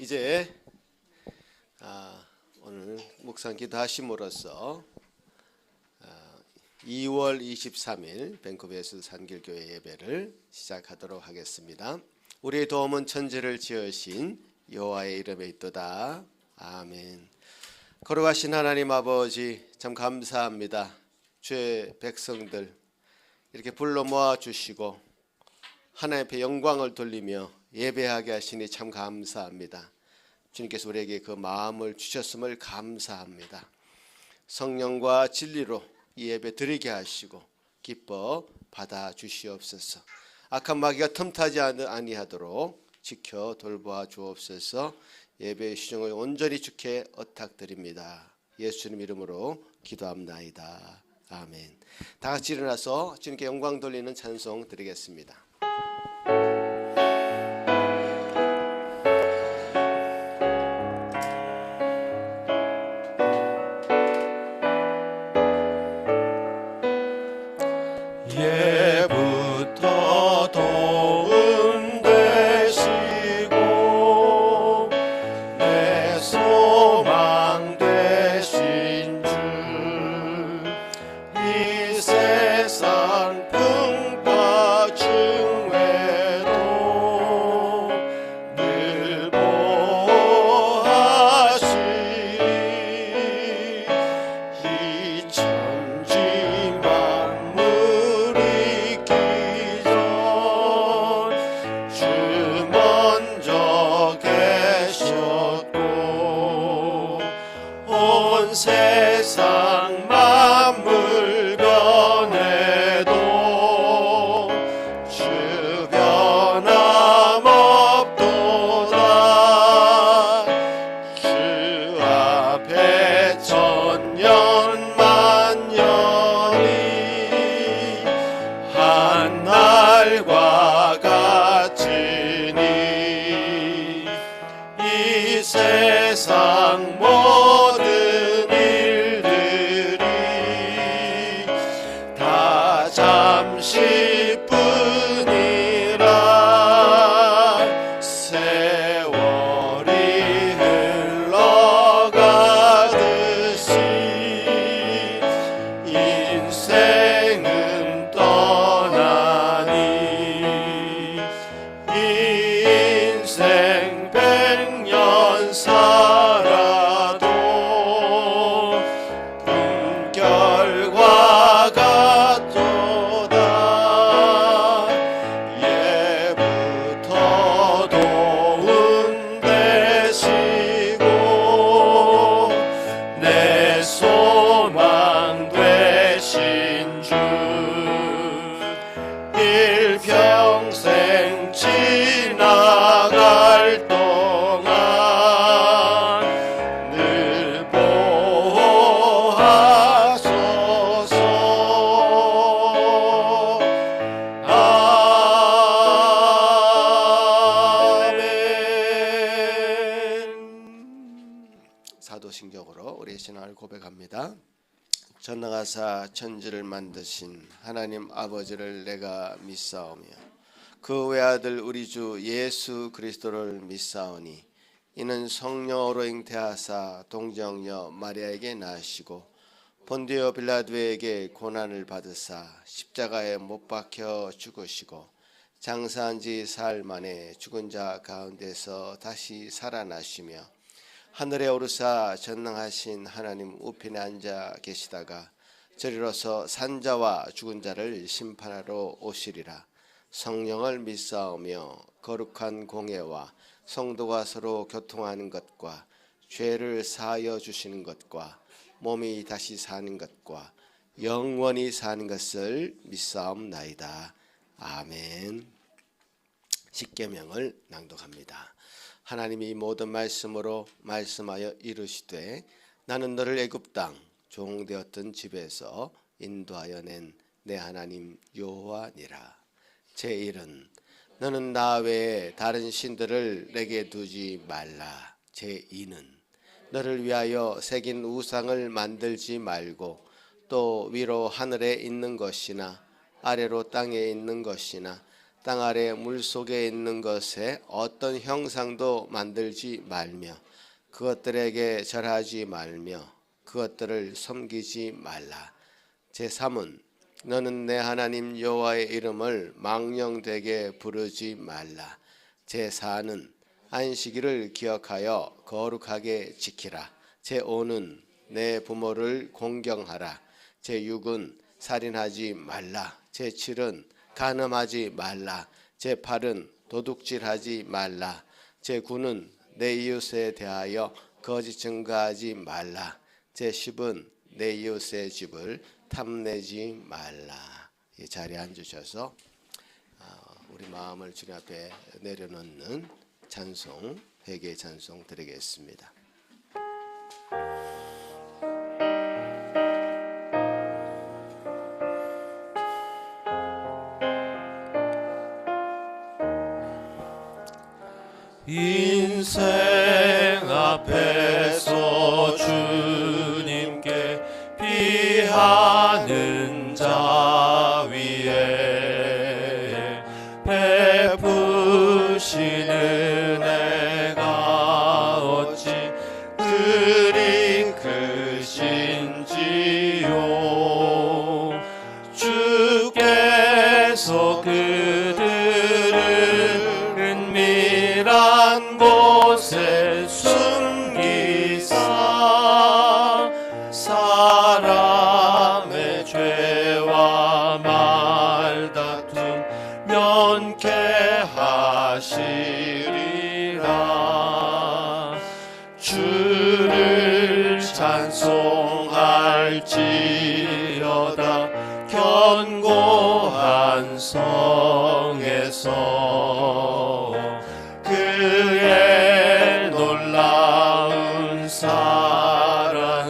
이제 오늘 묵상 기도하심으로써 2월 23일 밴쿠버에서 산길교회 예배를 시작하도록 하겠습니다. 우리의 도움은 천지를 지으신 여호와의 이름에 있도다. 아멘. 거룩하신 하나님 아버지, 참 감사합니다. 주의 백성들 이렇게 불러 모아주시고 하나님 앞에 영광을 돌리며 예배하게 하시니 참 감사합니다. 주님께서 우리에게 그 마음을 주셨음을 감사합니다. 성령과 진리로 이 예배 드리게 하시고 기뻐 받아 주시옵소서. 악한 마귀가 틈타지 아니하도록 지켜 돌보아 주옵소서. 예배의 시종을 온전히 주께 의탁드립니다. 예수님 이름으로 기도합나이다. 아멘. 다 같이 일어나서 주님께 영광 돌리는 찬송 드리겠습니다. 예부터 도움 되시고 내 소망 되신 주, 이 세상 풍파 중에도 늘 보호하시니 이 천지 세상 만물 변해도 주 변함없도다. 주 앞에 천년 만년이 한날과 같으니 이 세상 모든 잠시뿐이라 세월이 흘러가듯이 인생은 떠나니 인생 100년 살아도 분결과 같도다. 예부터 도움 되시고 내 소망 되신 주, 일평생 지나갈 동안 늘 보호하소서. 사도신경으로 우리의 신앙을 고백합니다. 전능하사 천지를 만드신 하나님 아버지를 내가 믿사오며 그 외아들 우리 주 예수 그리스도를 믿사오니 이는 성령으로 잉태하사 동정녀 마리아에게 나시고 본디오 빌라도에게 고난을 받으사 십자가에 못 박혀 죽으시고 장사한 지 사흘 만에 죽은 자 가운데서 다시 살아나시며 하늘에 오르사 전능하신 하나님 우편에 앉아 계시다가 저리로서 산자와 죽은 자를 심판하러 오시리라. 성령을 믿사오며 거룩한 공예와 성도가 서로 교통하는 것과 죄를 사하여 주시는 것과 몸이 다시 사는 것과 영원히 사는 것을 믿사옵나이다. 아멘. 십계명을 낭독합니다. 하나님이 모든 말씀으로 말씀하여 이르시되 나는 너를 애굽 땅 종되었던 집에서 인도하여 낸 내 하나님 여호와니라. 제1은 너는 나 외에 다른 신들을 내게 두지 말라. 제2는 너를 위하여 새긴 우상을 만들지 말고 또 위로 하늘에 있는 것이나 아래로 땅에 있는 것이나 땅 아래 물 속에 있는 것에 어떤 형상도 만들지 말며 그것들에게 절하지 말며 그것들을 섬기지 말라. 제3은 너는 내 하나님 여호와의 이름을 망령되게 부르지 말라. 제4는 안식일을 기억하여 거룩하게 지키라. 제5는 내 부모를 공경하라. 제6은 살인하지 말라. 제7은 간음하지 말라. 제8은 도둑질하지 말라. 제9는 내 이웃에 대하여 거짓 증거하지 말라. 제10은 내 이웃의 집을 탐내지 말라. 이 자리에 앉으셔서 우리 마음을 주님 앞에 내려놓는 찬송, 회개 찬송 드리겠습니다. 인생 앞에서 주님께 피하는 자 위에 베푸시는 은혜가 어찌 그리 크신지요. 주께서 그들을 은밀한 곳에 숨기사 사람의 죄와 말다툼 면케 하시리라. 주를 찬송할지어다 견고한 성에서 그의 놀라운 사랑은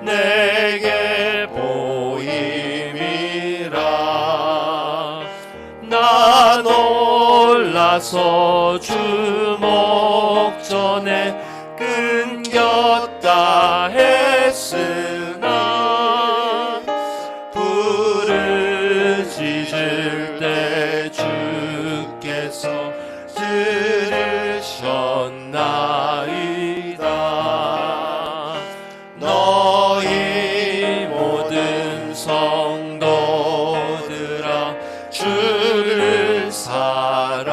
내게 보임이라. 나 놀라서 주 목전에 끊겼다 했으나 부르짖을 때 주께서 들으셨나이다. 너희 모든 성도들아 주를 사랑하라.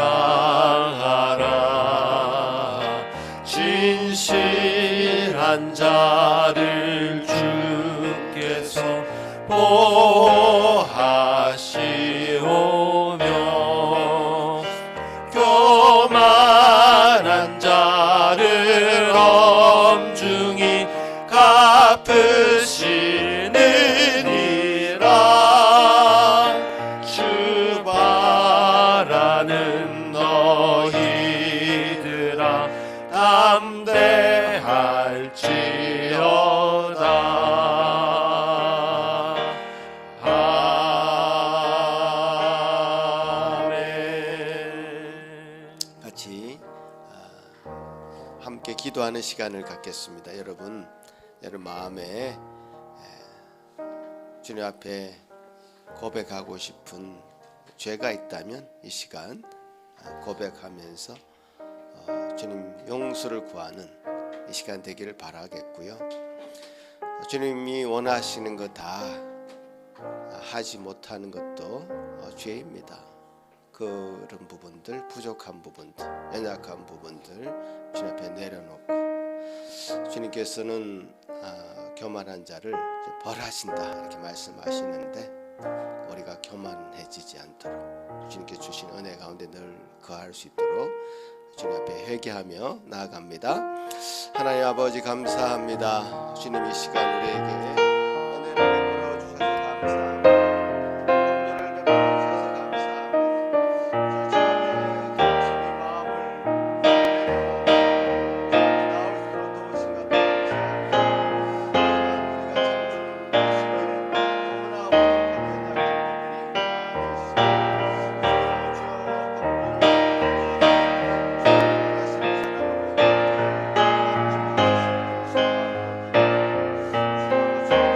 진실한 자를 주께서 보호하시오며 교만한 자를 엄중히 갚으시느니라. 주 바라는 너희들아 담대할지어다. 아멘. 같이 함께 기도하는 시간을 갖겠습니다. 여러분 마음에 주님 앞에 고백하고 싶은 죄가 있다면 이 시간 고백하면서 주님 용서를 구하는 이 시간 되기를 바라겠고요. 주님이 원하시는 거 다 하지 못하는 것도 죄입니다. 그런 부분들, 부족한 부분들, 연약한 부분들 주님 앞에 내려놓고 주님께서는 교만한 자를 벌하신다 이렇게 말씀하시는데 우리가 교만해지지 않도록 주님께 주신 은혜 가운데 늘 거할 수 있도록 주님 앞에 회개하며 나아갑니다. 하나님 아버지 감사합니다. 주님 이 시간 우리에게 은혜를 베풀어 주셔서 감사합니다. 공로를 베풀어 주셔서 감사합니다. 주 앞에 당신의 마음을 나올 수로 도우신 것 감사합니다. 우리가 참 주님 말씀에 너무나 부족하고 연약한 부분들이 많이 있습니다. 주여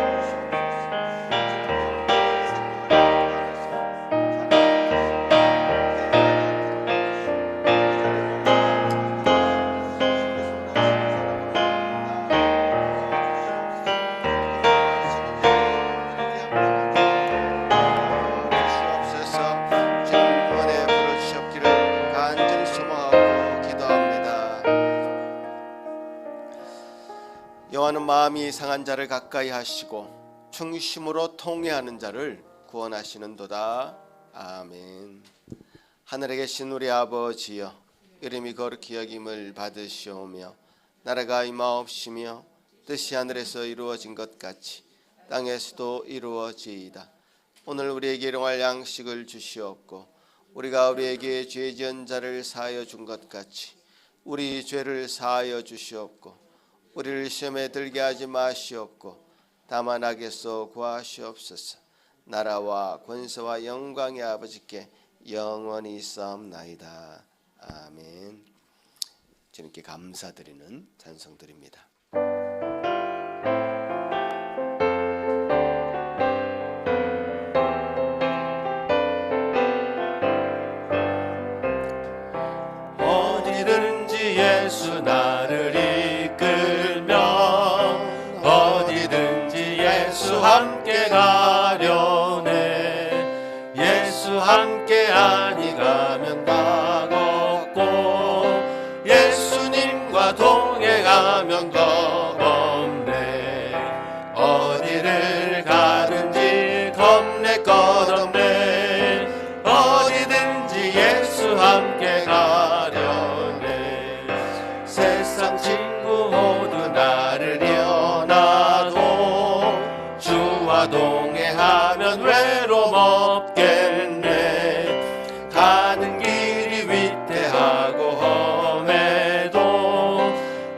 마음이 상한 자를 가까이 하시고 충심으로 통회하는 자를 구원하시는도다. 아멘. 하늘에 계신 우리 아버지여, 이름이 거룩히 여김을 받으시오며 나라가 임하옵시며 뜻이 하늘에서 이루어진 것 같이 땅에서도 이루어지이다. 오늘 우리에게 일용할 양식을 주시옵고 우리가 우리에게 죄 지은 자를 사하여 준 것 같이 우리 죄를 사하여 주시옵고 우리를 시험에 들게 하지 마시옵고 다만 악에서 구하시옵소서. 나라와 권세와 영광의 아버지께 영원히 있사옵나이다. 아멘. 주님께 감사드리는 찬송드립니다. 어디든지 예수 나를 이끌면 어디든지 예수 함께 가려네. 예수 함께 아니 가면 다겁고 예수님과 동행하면 겁없네. 어디를 가든지 겁낼 것 없네. 어디든지 예수 함께 가려네. 세상 친구 모두 나를 떠나도 주와 동행하면 외로움 없겠네. 가는 길이 위태하고 험해도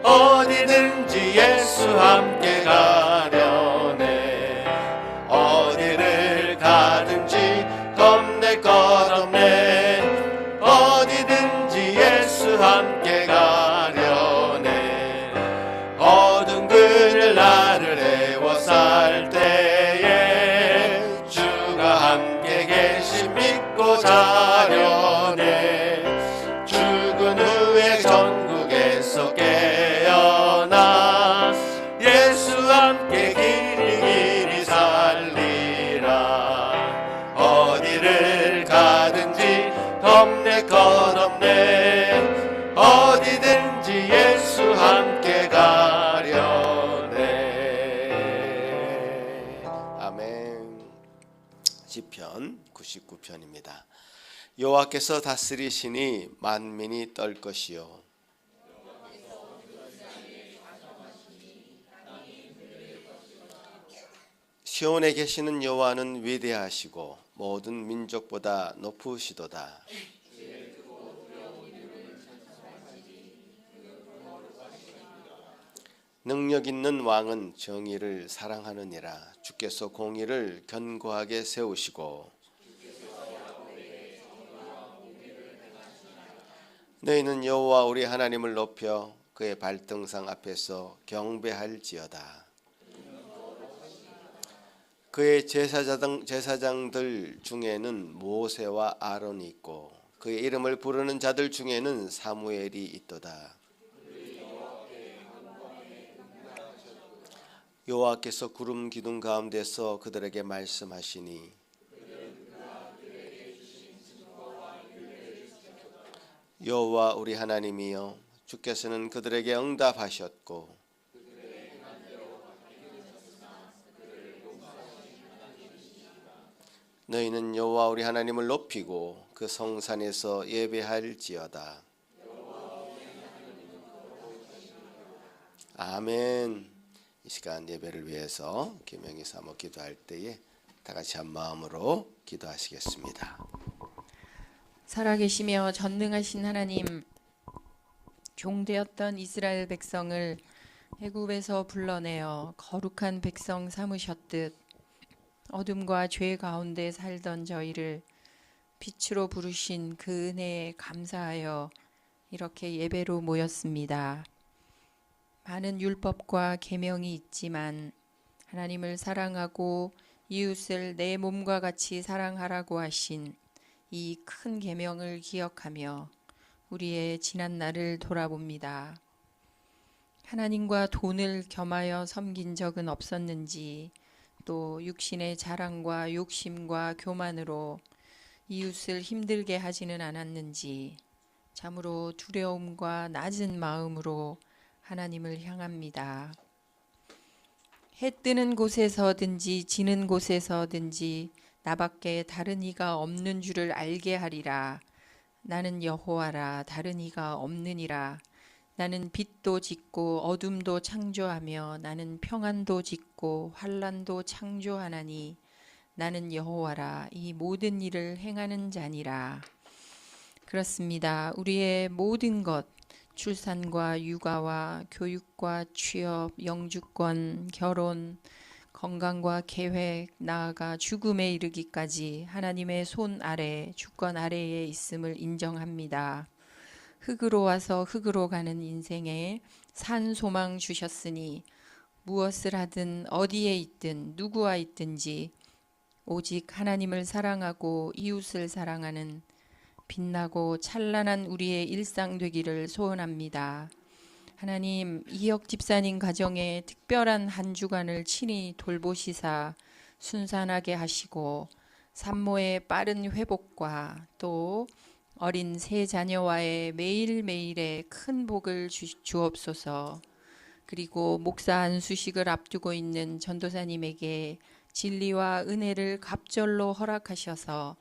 어디든지 예수 함께 가려네. 어디를 가든지 겁낼 것 없네. 어디든지 예수 함께 가려네. 어두운 그늘 나를 애워쌀 때에 주가 함께 계심 믿고 자려네. 죽은 후에 전국에서 깨어나 예수 함께 길이 살리라. 어디를 가든지 겁낼 것 없네. 어디든지 예수 함께 가려네. 아멘. 시편 99편입니다. 여호와께서 다스리시니 만민이 떨 것이요. 시온에 계시는 여호와는 위대하시고 모든 민족보다 높으시도다. 능력 있는 왕은 정의를 사랑하느니라. 주께서 공의를 견고하게 세우시고 너희는 여호와 우리 하나님을 높여 그의 발등상 앞에서 경배할지어다. 그의 제사장들 중에는 모세와 아론이 있고 그의 이름을 부르는 자들 중에는 사무엘이 있도다. 여호와께서 구름 기둥 가운데서 그들에게 말씀하시니 여호와 우리 하나님이여, 주께서는 그들에게 응답하셨고 너희는 여호와 우리 하나님을 높이고 그 성산에서 예배할지어다. 아멘. 이 시간 예배를 위해서 김영희 사모 기도할 때에 다 같이 한 마음으로 기도하시겠습니다. 살아계시며 전능하신 하나님, 종되었던 이스라엘 백성을 애굽에서 불러내어 거룩한 백성 삼으셨듯 어둠과 죄 가운데 살던 저희를 빛으로 부르신 그 은혜에 감사하여 이렇게 예배로 모였습니다. 많은 율법과 계명이 있지만 하나님을 사랑하고 이웃을 내 몸과 같이 사랑하라고 하신 이 큰 계명을 기억하며 우리의 지난 날을 돌아봅니다. 하나님과 돈을 겸하여 섬긴 적은 없었는지, 또 육신의 자랑과 욕심과 교만으로 이웃을 힘들게 하지는 않았는지 참으로 두려움과 낮은 마음으로 하나님을 향합니다. 해 뜨는 곳에서든지 지는 곳에서든지 나밖에 다른 이가 없는 줄을 알게 하리라. 나는 여호와라, 다른 이가 없느니라. 나는 빛도 짓고 어둠도 창조하며 나는 평안도 짓고 환난도 창조하나니 나는 여호와라, 이 모든 일을 행하는 자니라. 그렇습니다. 우리의 모든 것, 출산과 육아와 교육과 취업, 영주권, 결혼, 건강과 계획, 나아가 죽음에 이르기까지 하나님의 손 아래, 주권 아래에 있음을 인정합니다. 흙으로 와서 흙으로 가는 인생에 산 소망 주셨으니 무엇을 하든 어디에 있든 누구와 있든지 오직 하나님을 사랑하고 이웃을 사랑하는 빛나고 찬란한 우리의 일상 되기를 소원합니다. 하나님, 이혁 집사님 가정에 특별한 한 주간을 친히 돌보시사 순산하게 하시고 산모의 빠른 회복과 또 어린 세 자녀와의 매일매일의 큰 복을 주옵소서. 그리고 목사 안수식을 앞두고 있는 전도사님에게 진리와 은혜를 갑절로 허락하셔서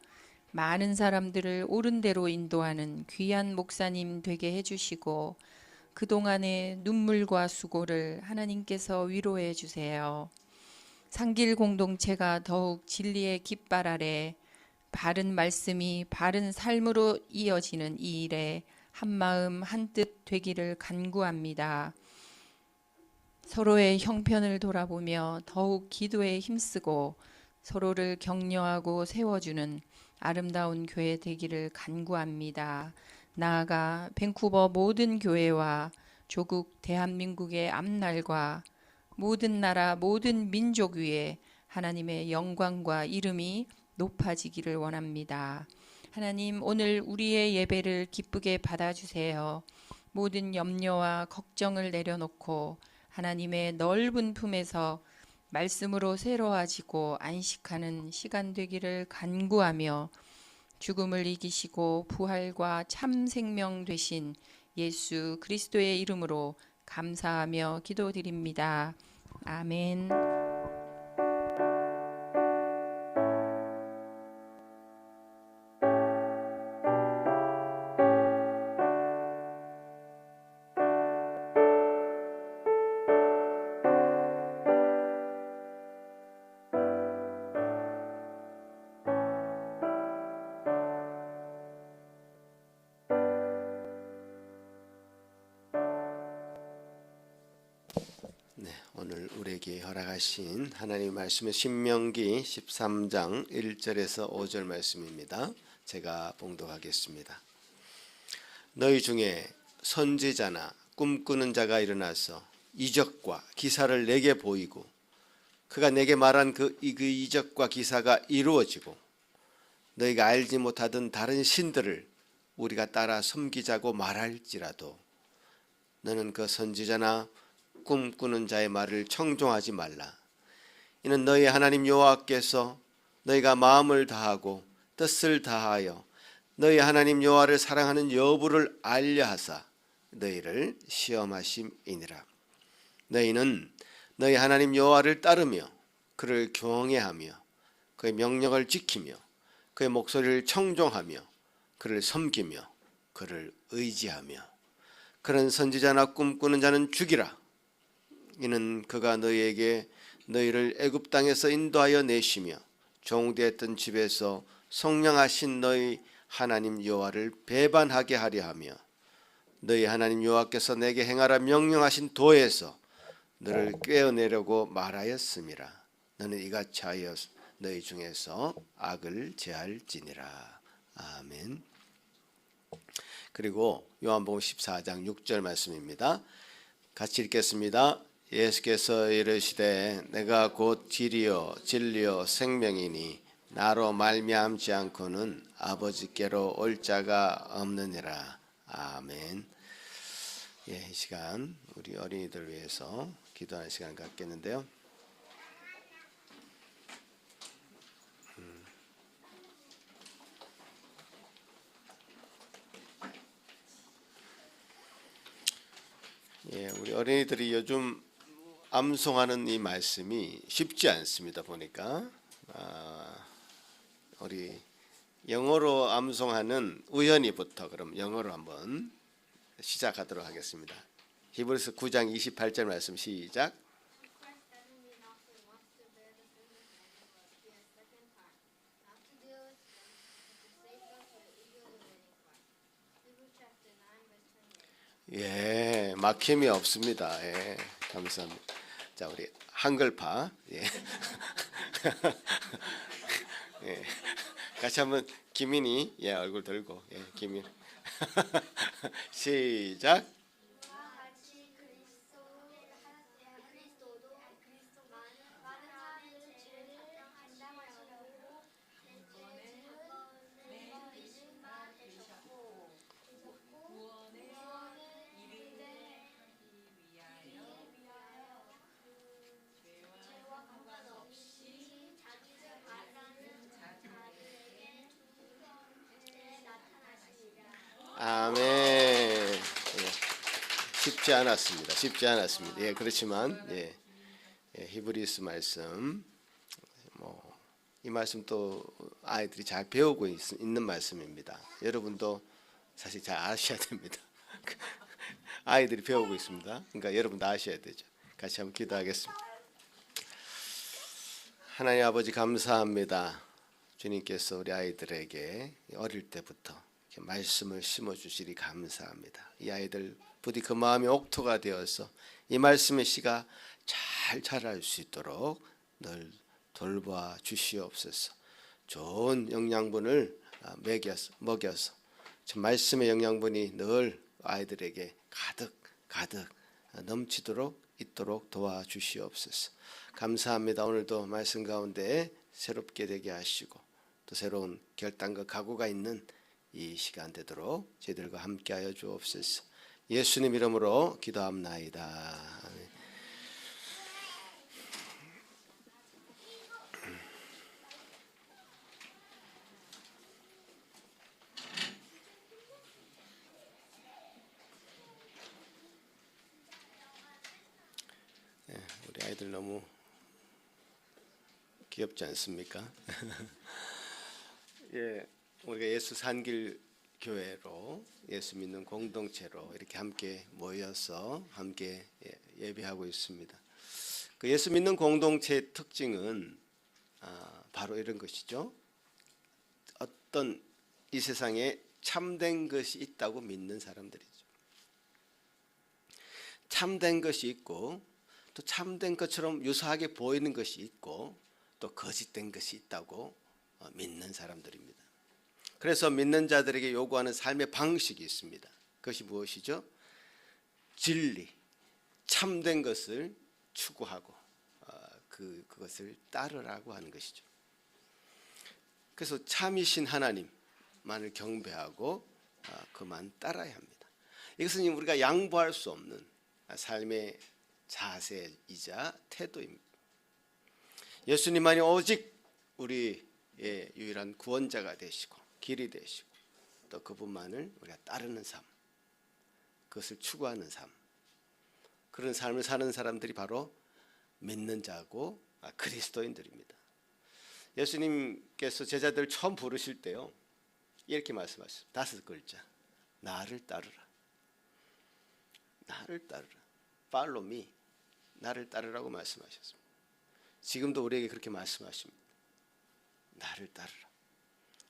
많은 사람들을 옳은 대로 인도하는 귀한 목사님 되게 해주시고 그동안의 눈물과 수고를 하나님께서 위로해 주세요. 상길 공동체가 더욱 진리의 깃발 아래 바른 말씀이 바른 삶으로 이어지는 이 일에 한마음 한뜻 되기를 간구합니다. 서로의 형편을 돌아보며 더욱 기도에 힘쓰고 서로를 격려하고 세워주는 아름다운 교회 되기를 간구합니다. 나아가 밴쿠버 모든 교회와 조국 대한민국의 앞날과 모든 나라 모든 민족 위에 하나님의 영광과 이름이 높아지기를 원합니다. 하나님, 오늘 우리의 예배를 기쁘게 받아주세요. 모든 염려와 걱정을 내려놓고 하나님의 넓은 품에서 말씀으로 새로워지고 안식하는 시간 되기를 간구하며 죽음을 이기시고 부활과 참 생명 되신 예수 그리스도의 이름으로 감사하며 기도드립니다. 아멘. 오늘 우리에게 허락하신 하나님의 말씀은 신명기 13장 1절에서 5절 말씀입니다. 제가 봉독하겠습니다. 너희 중에 선지자나 꿈꾸는 자가 일어나서 이적과 기사를 내게 보이고 그가 내게 말한 그 이적과 기사가 이루어지고 너희가 알지 못하던 다른 신들을 우리가 따라 섬기자고 말할지라도 너는 그 선지자나 꿈꾸는 자의 말을 청종하지 말라. 이는 너희 하나님 여호와께서 너희가 마음을 다하고 뜻을 다하여 너희 하나님 여호와를 사랑하는 여부를 알려하사 너희를 시험하심이니라. 너희는 너희 하나님 여호와를 따르며 그를 경외하며 그의 명령을 지키며 그의 목소리를 청종하며 그를 섬기며 그를 의지하며 그런 선지자나 꿈꾸는 자는 죽이라. 이는 그가 너희에게 너희를 애굽 땅에서 인도하여 내시며 종되었던 집에서 성령하신 너희 하나님 여호와를 배반하게 하려 하며 너희 하나님 여호와께서 내게 행하라 명령하신 도에서 너를 꿰어내려고 말하였음이라. 너는 이같이 하여 너희 중에서 악을 제할지니라. 아멘. 그리고 요한복음 14장 6절 말씀입니다. 같이 읽겠습니다. 예수께서 이르시되 내가 곧 길이요 진리요 생명이니 나로 말미암지 않고는 아버지께로 올 자가 없느니라. 아멘. 이 시간 우리 어린이들 위해서 기도하는 시간 갖겠는데요. 우리 어린이들이 요즘 암송하는 이 말씀이 쉽지 않습니다. 보니까 우리 영어로 암송하는 우연히부터 그럼 영어로 한번 시작하도록 하겠습니다. 히브리서 9장 28절 말씀 시작. 예, 막힘이 없습니다. 예, 감사합니다. 자, 우리 한글파. 예. 예. 같이 한번 김인이 예, 얼굴 들고 예, 김인. 시작. 아멘. 예. 쉽지 않았습니다. 쉽지 않았습니다. 예, 그렇지만 예, 히브리서 말씀 이 말씀 또 아이들이 잘 배우고 있는 말씀입니다. 여러분도 사실 잘 아셔야 됩니다. 아이들이 배우고 있습니다. 그러니까 여러분도 아셔야 되죠. 같이 한번 기도하겠습니다. 하나님 아버지 감사합니다. 주님께서 우리 아이들에게 어릴 때부터 이렇게 말씀을 심어주시리 감사합니다. 이 아이들 부디 그 마음이 옥토가 되어서 이 말씀의 씨가 잘 자랄 수 있도록 늘 돌봐 주시옵소서. 좋은 영양분을 먹여서 말씀의 영양분이 늘 아이들에게 가득 넘치도록 있도록 도와주시옵소서. 감사합니다. 오늘도 말씀 가운데 새롭게 되게 하시고 또 새로운 결단과 각오가 있는 이 시간 되도록 저희들과 함께하여 주옵소서. 예수님 이름으로 기도합나이다. 아멘. 우리 아이들 너무 귀엽지 않습니까? 예, 우리가 예수 산길 교회로 예수 믿는 공동체로 이렇게 함께 모여서 함께 예배하고 있습니다. 그 예수 믿는 공동체의 특징은 바로 이런 것이죠. 어떤 이 세상에 참된 것이 있다고 믿는 사람들이죠. 참된 것이 있고 또 참된 것처럼 유사하게 보이는 것이 있고 또 거짓된 것이 있다고 믿는 사람들입니다. 그래서 믿는 자들에게 요구하는 삶의 방식이 있습니다. 그것이 무엇이죠? 진리, 참된 것을 추구하고 그것을 따르라고 하는 것이죠. 그래서 참이신 하나님만을 경배하고 그만 따라야 합니다. 이것은 우리가 양보할 수 없는 삶의 자세이자 태도입니다. 예수님만이 오직 우리의 유일한 구원자가 되시고 길이 되시고 또 그분만을 우리가 따르는 삶, 그것을 추구하는 삶, 그런 삶을 사는 사람들이 바로 믿는 자고 그리스도인들입니다. 예수님께서 제자들 처음 부르실 때요 이렇게 말씀하셨습니다. 5글자, 나를 따르라. 나를 따르라. Follow me. 나를 따르라고 말씀하셨습니다. 지금도 우리에게 그렇게 말씀하십니다. 나를 따르라.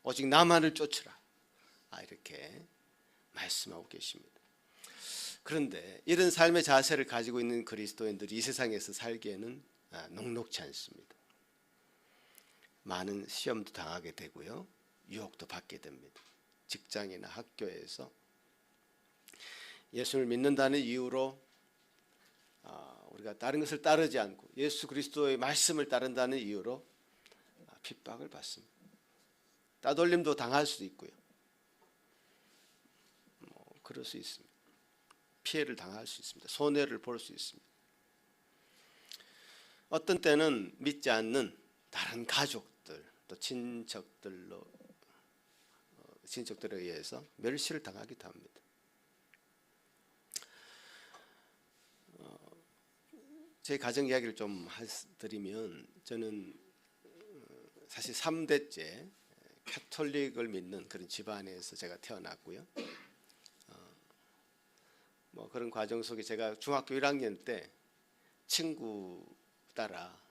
오직 나만을 쫓으라. 이렇게 말씀하고 계십니다. 그런데 이런 삶의 자세를 가지고 있는 그리스도인들이 이 세상에서 살기에는 녹록지 않습니다. 많은 시험도 당하게 되고요, 유혹도 받게 됩니다. 직장이나 학교에서 예수를 믿는다는 이유로 우리가 다른 것을 따르지 않고 예수 그리스도의 말씀을 따른다는 이유로 핍박을 받습니다. 따돌림도 당할 수도 있고요. 그럴 수 있습니다. 피해를 당할 수 있습니다. 손해를 볼 수 있습니다. 어떤 때는 믿지 않는 다른 가족들 또 친척들에 의해서 멸시를 당하기도 합니다. 제 가정 이야기를 좀 드리면 저는 사실 3대째 카톨릭을 믿는 그런 집안에서 제가 태어났고요. 뭐 그런 과정 속에 제가 중학교 1학년 때 친구 따라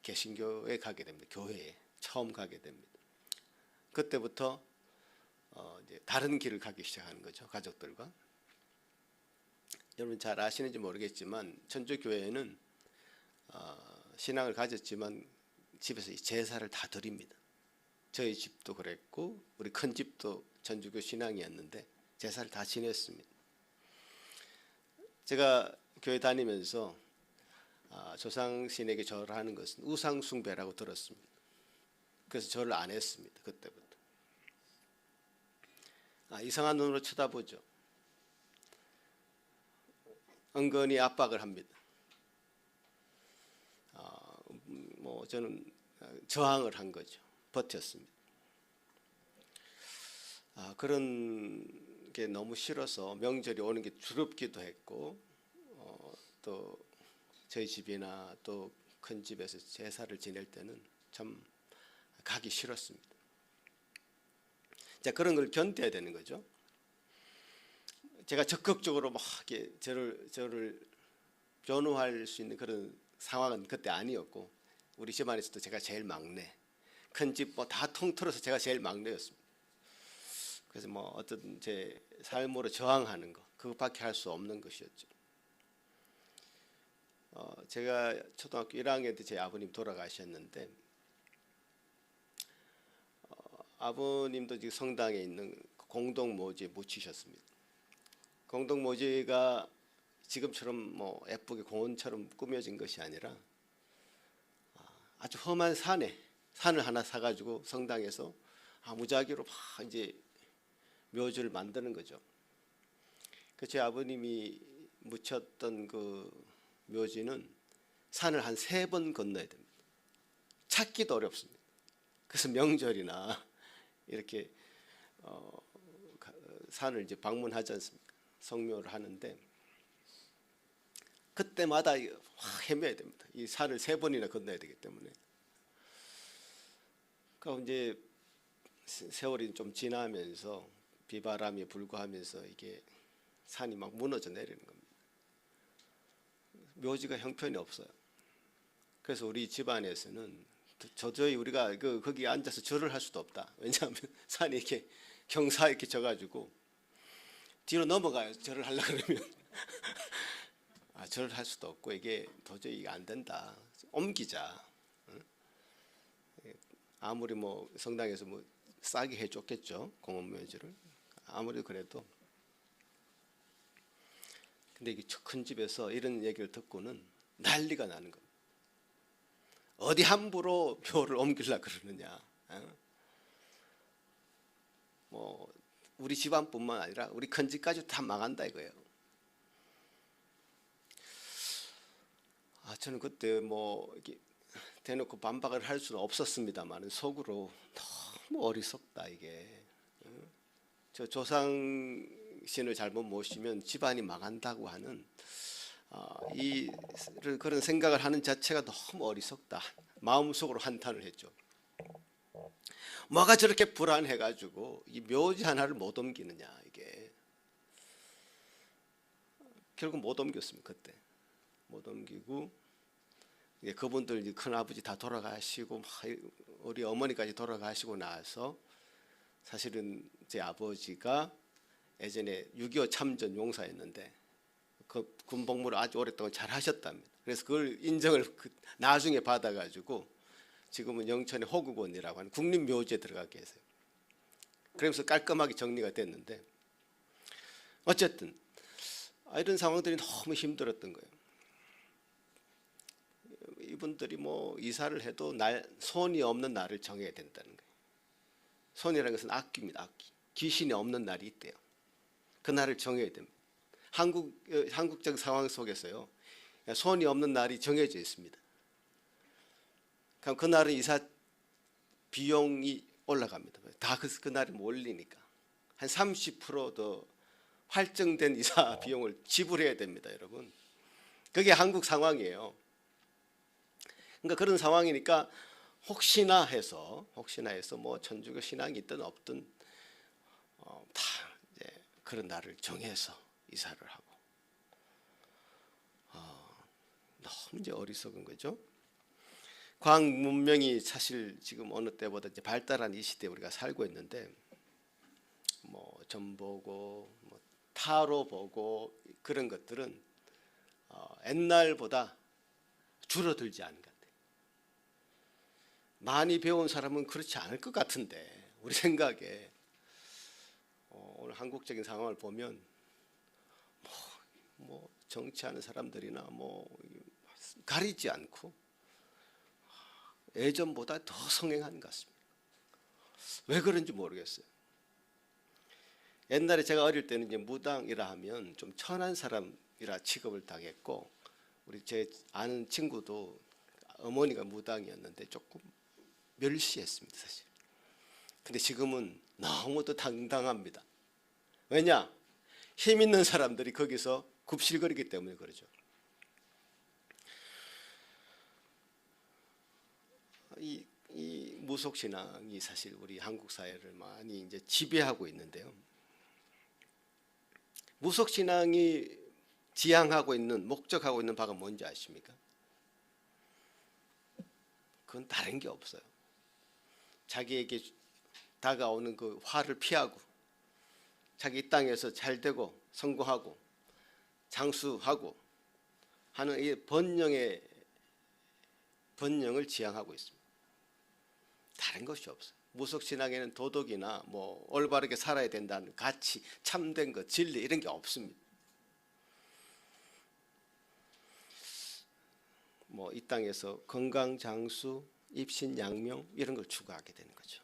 개신교에 가게 됩니다. 교회에 처음 가게 됩니다. 그때부터 이제 다른 길을 가기 시작하는 거죠. 가족들과. 여러분 잘 아시는지 모르겠지만 천주교회는 신앙을 가졌지만 집에서 제사를 다 드립니다. 저희 집도 그랬고 우리 큰 집도 천주교 신앙이었는데 제사를 다 지냈습니다. 제가 교회 다니면서 조상신에게 절을 하는 것은 우상 숭배라고 들었습니다. 그래서 절을 안 했습니다. 그때부터. 이상한 눈으로 쳐다보죠. 은근히 압박을 합니다. 뭐 저는 저항을 한 거죠. 버텼습니다. 그런 게 너무 싫어서 명절이 오는 게 두렵기도 했고 또 저희 집이나 또 큰 집에서 제사를 지낼 때는 참 가기 싫었습니다. 자, 그런 걸 견뎌야 되는 거죠. 제가 적극적으로 막 이렇게 저를 변호할 수 있는 그런 상황은 그때 아니었고 우리 집안에서도 제가 제일 막내, 큰 집 뭐 다 통틀어서 제가 제일 막내였습니다. 그래서 뭐 어떤 제 삶으로 저항하는 거 그것밖에 할 수 없는 것이었죠. 제가 초등학교 1학년 때 제 아버님 돌아가셨는데 아버님도 지금 성당에 있는 공동묘지에 묻히셨습니다. 공동묘지가 지금처럼 뭐 예쁘게 공원처럼 꾸며진 것이 아니라 아주 험한 산을 하나 사가지고 성당에서 무작위로 막 이제 묘지를 만드는 거죠. 그 제 아버님이 묻혔던 그 묘지는 산을 한 3번 건너야 됩니다. 찾기도 어렵습니다. 그래서 명절이나 이렇게 산을 이제 방문하지 않습니까? 성묘를 하는데 그때마다 헤매야 됩니다. 이 산을 3번이나 건너야 되기 때문에. 그러니까 이제 세월이 좀 지나면서 비바람이 불고 하면서 이게 산이 막 무너져 내리는 겁니다. 묘지가 형편이 없어요. 그래서 우리 집안에서는 도저히 우리가 거기 앉아서 절을 할 수도 없다. 왜냐하면 산이 이렇게 경사 이렇게 져가지고 뒤로 넘어가요. 절을 하려고 그러면 절을 할 수도 없고 이게 도저히 안 된다. 옮기자. 아무리 뭐 성당에서 뭐 싸게 해줬겠죠. 공원묘지를. 아무리 그래도. 근데 이게 큰 집에서 이런 얘기를 듣고는 난리가 나는 겁니다. 어디 함부로 묘를 옮기려고 그러느냐. 뭐 우리 집안뿐만 아니라 우리 큰 집까지 다 망한다 이거예요. 저는 그때 뭐 이렇게 대놓고 반박을 할 수는 없었습니다만 속으로 너무 어리석다 이게. 저 조상신을 잘못 모시면 집안이 망한다고 하는 그런 생각을 하는 자체가 너무 어리석다. 마음속으로 한탄을 했죠. 뭐가 저렇게 불안해가지고 이 묘지 하나를 못 옮기느냐 이게. 결국 못 옮겼습니다. 그때 못 옮기고 그분들 이제 큰 아버지 다 돌아가시고 우리 어머니까지 돌아가시고 나서 사실은 제 아버지가 예전에 6.25 참전 용사였는데 그 군복무를 아주 오랫동안 잘 하셨답니다. 그래서 그걸 인정을 나중에 받아가지고 지금은 영천의 호국원이라고 하는 국립묘지에 들어가 계세요. 그러면서 깔끔하게 정리가 됐는데 어쨌든 이런 상황들이 너무 힘들었던 거예요. 이분들이 뭐 이사를 해도 손이 없는 날을 정해야 된다는 거예요. 손이라는 것은 악귀입니다. 악귀. 귀신이 없는 날이 있대요. 그 날을 정해야 됩니다. 한국적 상황 속에서요. 손이 없는 날이 정해져 있습니다. 그럼 그 날은 이사 비용이 올라갑니다. 다 그 날에 몰리니까 한 30% 활정된 이사 비용을 지불해야 됩니다, 여러분. 그게 한국 상황이에요. 그러니까 그런 상황이니까 혹시나 해서 뭐 천주교 신앙이 있든 없든 다 이제 그런 날을 정해서 이사를 하고 너무 이제 어리석은 거죠. 과학 문명이 사실 지금 어느 때보다 이제 발달한 이 시대에 우리가 살고 있는데 뭐 점 보고 뭐 타로 보고 그런 것들은 옛날보다 줄어들지 않은 것 같아요. 많이 배운 사람은 그렇지 않을 것 같은데 우리 생각에 오늘 한국적인 상황을 보면 뭐 정치하는 사람들이나 뭐 가리지 않고 예전보다 더 성행하는 것 같습니다. 왜 그런지 모르겠어요. 옛날에 제가 어릴 때는 이제 무당이라 하면 좀 천한 사람이라 취급을 당했고 우리 제 아는 친구도 어머니가 무당이었는데 조금 멸시했습니다, 사실. 근데 지금은 너무도 당당합니다. 왜냐? 힘 있는 사람들이 거기서 굽실거리기 때문에 그러죠. 이 무속신앙이 사실 우리 한국 사회를 많이 이제 지배하고 있는데요. 무속신앙이 지향하고 있는 목적하고 있는 바가 뭔지 아십니까? 그건 다른 게 없어요. 자기에게 다가오는 그 화를 피하고 자기 땅에서 잘 되고 성공하고 장수하고 하는 이 번영을 지향하고 있습니다. 다른 것이 없어요. 무속신앙에는 도덕이나 뭐 올바르게 살아야 된다는 가치, 참된 것, 진리 이런 게 없습니다. 뭐 이 땅에서 건강, 장수, 입신, 양명 이런 걸 추구하게 되는 거죠.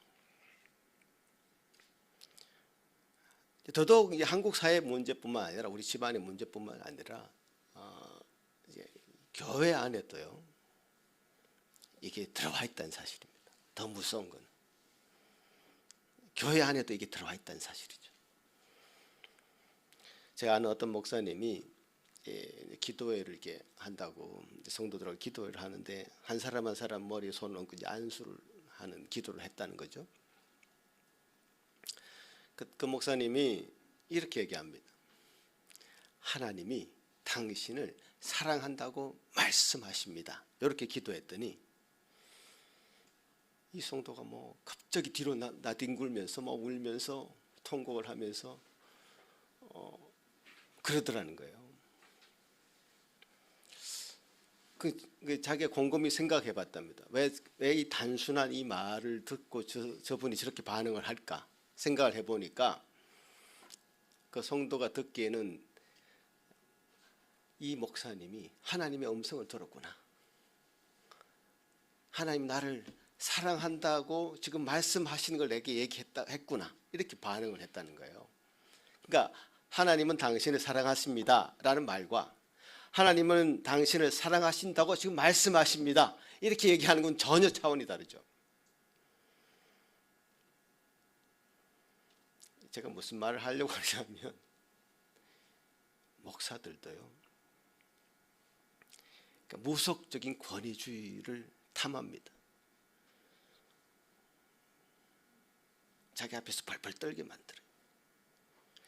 더더욱 이제 한국 사회 문제뿐만 아니라 우리 집안의 문제뿐만 아니라 이제 교회 안에도요 이게 들어와 있다는 사실입니다. 더 무서운 건 교회 안에도 이게 들어와 있다는 사실이죠. 제가 아는 어떤 목사님이 기도회를 이렇게 한다고 성도들하고 기도회를 하는데 한 사람 한 사람 머리에 손을 얹고 이제 안수를 하는 기도를 했다는 거죠. 그 목사님이 이렇게 얘기합니다. 하나님이 당신을 사랑한다고 말씀하십니다. 이렇게 기도했더니 이 성도가 뭐 갑자기 뒤로 나뒹굴면서 뭐 울면서 통곡을 하면서 그러더라는 거예요. 자기가 곰곰이 생각해봤답니다. 왜 이 단순한 이 말을 듣고 저분이 저렇게 반응을 할까 생각을 해보니까 그 성도가 듣기에는 이 목사님이 하나님의 음성을 들었구나. 하나님 나를 사랑한다고 지금 말씀하시는 걸 내게 얘기했구나. 이렇게 반응을 했다는 거예요. 그러니까 하나님은 당신을 사랑하십니다 라는 말과 하나님은 당신을 사랑하신다고 지금 말씀하십니다 이렇게 얘기하는 건 전혀 차원이 다르죠. 제가 무슨 말을 하려고 하냐면 목사들도요 그러니까 무속적인 권위주의를 탐합니다. 자기 앞에서 벌벌 떨게 만들어요.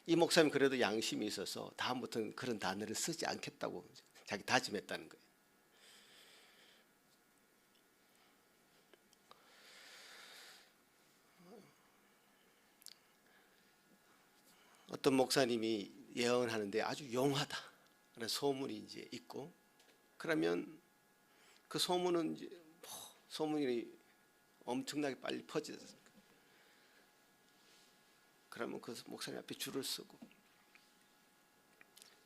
이 목사님 그래도 양심이 있어서 다음부터는 그런 단어를 쓰지 않겠다고 자기 다짐했다는 거예요. 어떤 목사님이 예언하는데 아주 용하다라는 소문이 이제 있고 그러면 그 소문은 이제 소문이 엄청나게 빨리 퍼지죠. 그러면 그 목사님 앞에 줄을 서고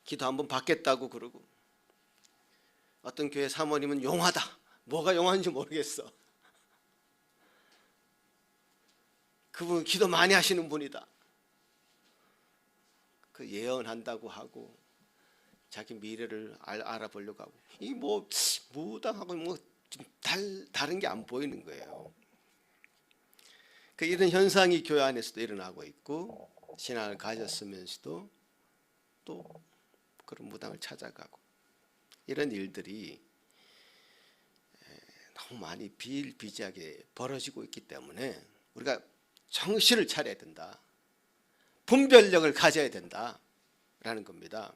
기도 한번 받겠다고 그러고 어떤 교회 사모님은 용하다. 뭐가 용한지 모르겠어. 그분 기도 많이 하시는 분이다. 그 예언한다고 하고 자기 미래를 알아보려고 하고 이 뭐 무당하고 뭐 좀 다른 게 안 보이는 거예요. 이런 현상이 교회 안에서도 일어나고 있고 신앙을 가졌으면서도 또 그런 무당을 찾아가고 이런 일들이 너무 많이 비일비재하게 벌어지고 있기 때문에 우리가 정신을 차려야 된다. 분별력을 가져야 된다라는 겁니다.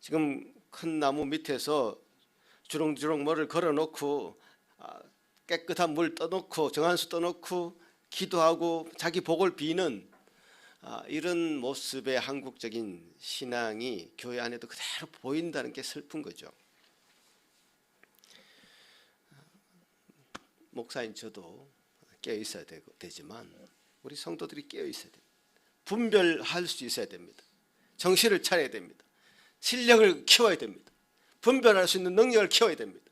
지금 큰 나무 밑에서 주렁주렁 뭐를 걸어놓고 깨끗한 물 떠놓고 정한수 떠놓고 기도하고 자기 복을 비는 이런 모습의 한국적인 신앙이 교회 안에도 그대로 보인다는 게 슬픈 거죠. 목사인 저도 깨어 있어야 되지만 우리 성도들이 깨어 있어야 됩니다. 분별할 수 있어야 됩니다. 정신을 차려야 됩니다. 실력을 키워야 됩니다. 분별할 수 있는 능력을 키워야 됩니다.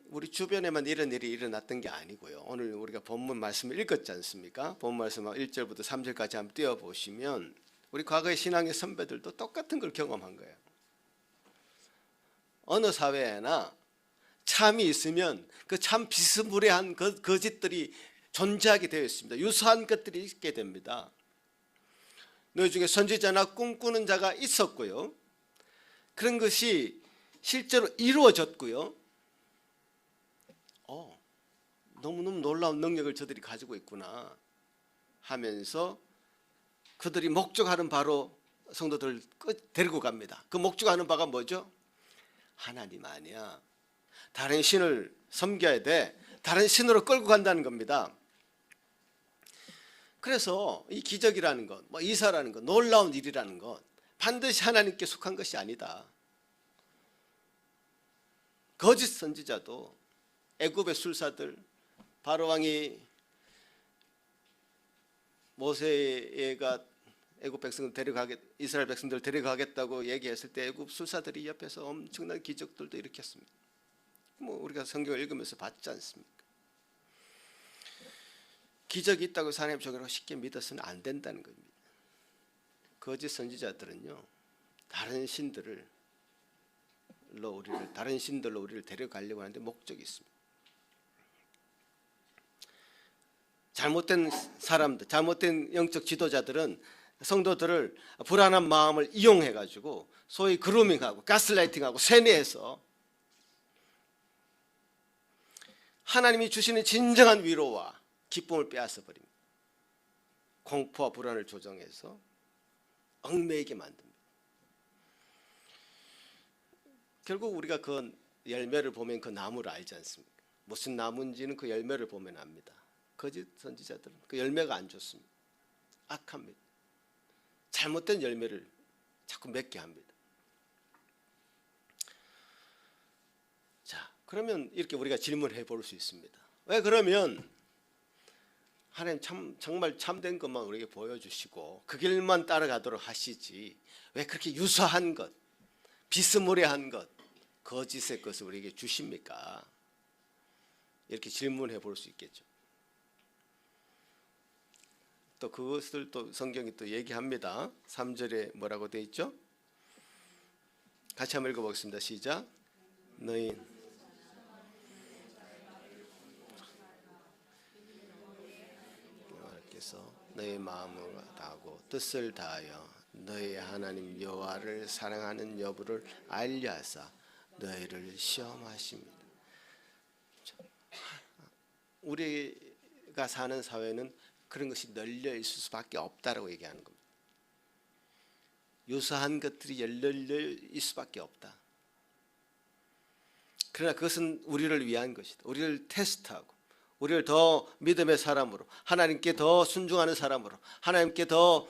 우리 주변에만 이런 일이 일어났던 게 아니고요. 오늘 우리가 본문 말씀을 읽었지 않습니까? 본문 말씀 1절부터 3절까지 한번 띄워보시면 우리 과거의 신앙의 선배들도 똑같은 걸 경험한 거예요. 어느 사회에나 참이 있으면 그 참 비스무리한 거짓들이 존재하게 되어 있습니다. 유사한 것들이 있게 됩니다. 너희 중에 선지자나 꿈꾸는 자가 있었고요. 그런 것이 실제로 이루어졌고요. 너무너무 놀라운 능력을 저들이 가지고 있구나 하면서 그들이 목적하는 바로 성도들을 데리고 갑니다. 그 목적하는 바가 뭐죠? 하나님 아니야. 다른 신을 섬겨야 돼. 다른 신으로 끌고 간다는 겁니다. 그래서 이 기적이라는 것, 이사라는 것, 놀라운 일이라는 것 반드시 하나님께 속한 것이 아니다. 거짓 선지자도 애굽의 술사들, 바로왕이 모세가 애굽 백성들 이스라엘 백성들 데려가겠다고 얘기했을 때 애굽 술사들이 옆에서 엄청난 기적들도 일으켰습니다. 우리가 성경을 읽으면서 봤지 않습니까? 기적이 있다고 하나님 적으로 쉽게 믿어서는 안 된다는 겁니다. 거짓 선지자들은요, 다른 신들로 우리를 데려가려고 하는데 목적이 있습니다. 잘못된 사람들, 잘못된 영적 지도자들은 성도들을 불안한 마음을 이용해가지고 소위 그루밍하고 가스라이팅하고 세뇌해서 하나님이 주시는 진정한 위로와 기쁨을 빼앗아 버립니다. 공포와 불안을 조정해서 얽매이게 만듭니다. 결국 우리가 그 열매를 보면 그 나무를 알지 않습니까? 무슨 나무인지는 그 열매를 보면 압니다. 거짓 선지자들은 그 열매가 안 좋습니다. 악합니다. 잘못된 열매를 자꾸 맺게 합니다. 자, 그러면 이렇게 우리가 질문해 볼 수 있습니다. 왜 그러면 하나님 정말 참된 것만 우리에게 보여주시고 그 길만 따라가도록 하시지 왜 그렇게 유사한 것, 비스무리한 것, 거짓의 것을 우리에게 주십니까? 이렇게 질문해 볼 수 있겠죠. 또 그것을 또 성경이 또 얘기합니다. 3절에 뭐라고 되어 있죠? 같이 한번 읽어보겠습니다. 시작. 너희 마음을 다하고 뜻을 다하여 너희 하나님 여호와를 사랑하는 여부를 알려하사 너희를 시험하십니다. 우리가 사는 사회는 그런 것이 널려 있을 수밖에 없다라고 얘기하는 겁니다. 유사한 것들이 널려 있을 수밖에 없다. 그러나 그것은 우리를 위한 것이다. 우리를 테스트하고 우리를 더 믿음의 사람으로 하나님께 더 순종하는 사람으로 하나님께 더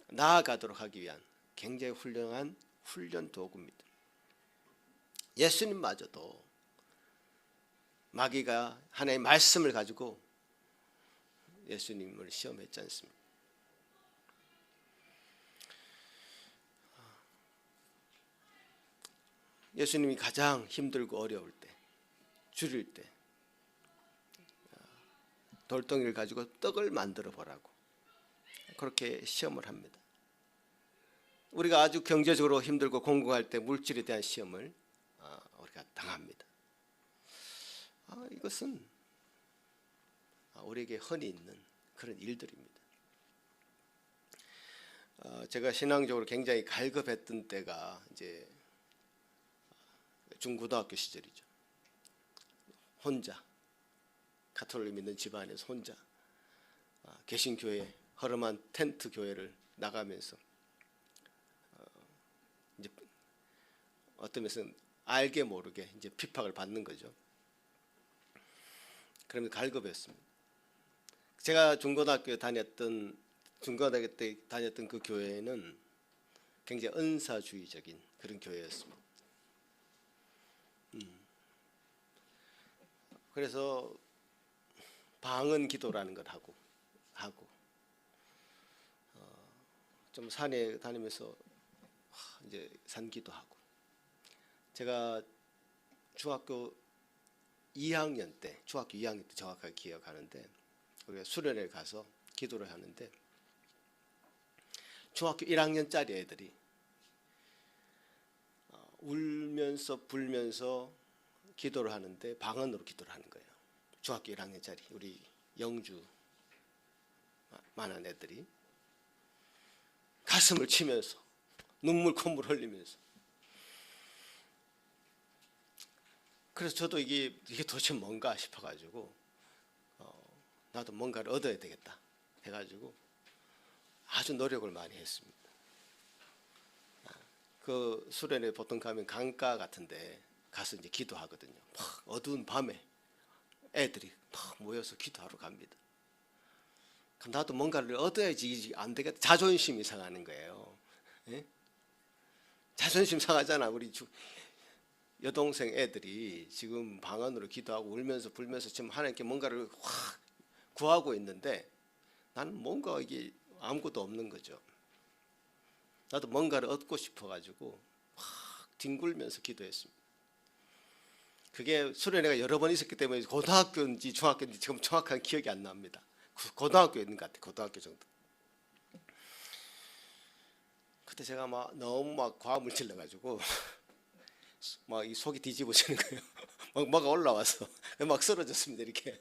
나아가도록 하기 위한 굉장히 훌륭한 훈련 도구입니다. 예수님마저도 마귀가 하나님의 말씀을 가지고 예수님을 시험했지 않습니까? 예수님이 가장 힘들고 어려울 때, 줄일 때 돌덩이를 가지고 떡을 만들어 보라고 그렇게 시험을 합니다. 우리가 아주 경제적으로 힘들고 공부할 때 물질에 대한 시험을 우리가 당합니다. 이것은 우리에게 흔히 있는 그런 일들입니다. 제가 신앙적으로 굉장히 갈급했던 때가 이제 중고등학교 시절이죠. 혼자 가톨릭 믿는 집안에서 혼자 개신교회 허름한 텐트 교회를 나가면서 이제 어떤 면에서는 알게 모르게 이제 핍박을 받는 거죠. 그러면 갈급했습니다. 제가 중고등학교 때 다녔던 그 교회는 굉장히 은사주의적인 그런 교회였습니다. 그래서 방언 기도라는 걸 하고 좀 산에 다니면서 이제 산기도 하고, 제가 중학교 2학년 때 정확하게 기억하는데, 우리가 수련회를 가서 기도를 하는데 중학교 1학년짜리 애들이 울면서 불면서 기도를 하는데 방언으로 기도를 하는 거예요. 중학교 1학년짜리 우리 영주 만한 애들이 가슴을 치면서 눈물 콧물 흘리면서, 그래서 저도 이게 도대체 뭔가 싶어가지고 나도 뭔가를 얻어야 되겠다 해가지고 아주 노력을 많이 했습니다. 그 수련회 보통 가면 강가 같은데 가서 이제 기도하거든요. 막 어두운 밤에 애들이 막 모여서 기도하러 갑니다. 그럼 나도 뭔가를 얻어야지 안 되겠다. 자존심이 상하는 거예요. 예? 자존심 상하잖아. 우리 여동생 애들이 지금 방언으로 기도하고 울면서 불면서 지금 하나님께 뭔가를 확 구하고 있는데 나는 뭔가 이게 아무것도 없는 거죠. 나도 뭔가를 얻고 싶어가지고 확 뒹굴면서 기도했습니다. 그게 수련회가 여러 번 있었기 때문에 고등학교인지 중학교인지 지금 정확한 기억이 안 납니다. 고등학교였는 것 같아요. 고등학교 정도. 그때 제가 너무 과음을 질러가지고 막 이 속이 뒤집어지는 거예요. 뭐가 올라와서 막 쓰러졌습니다. 이렇게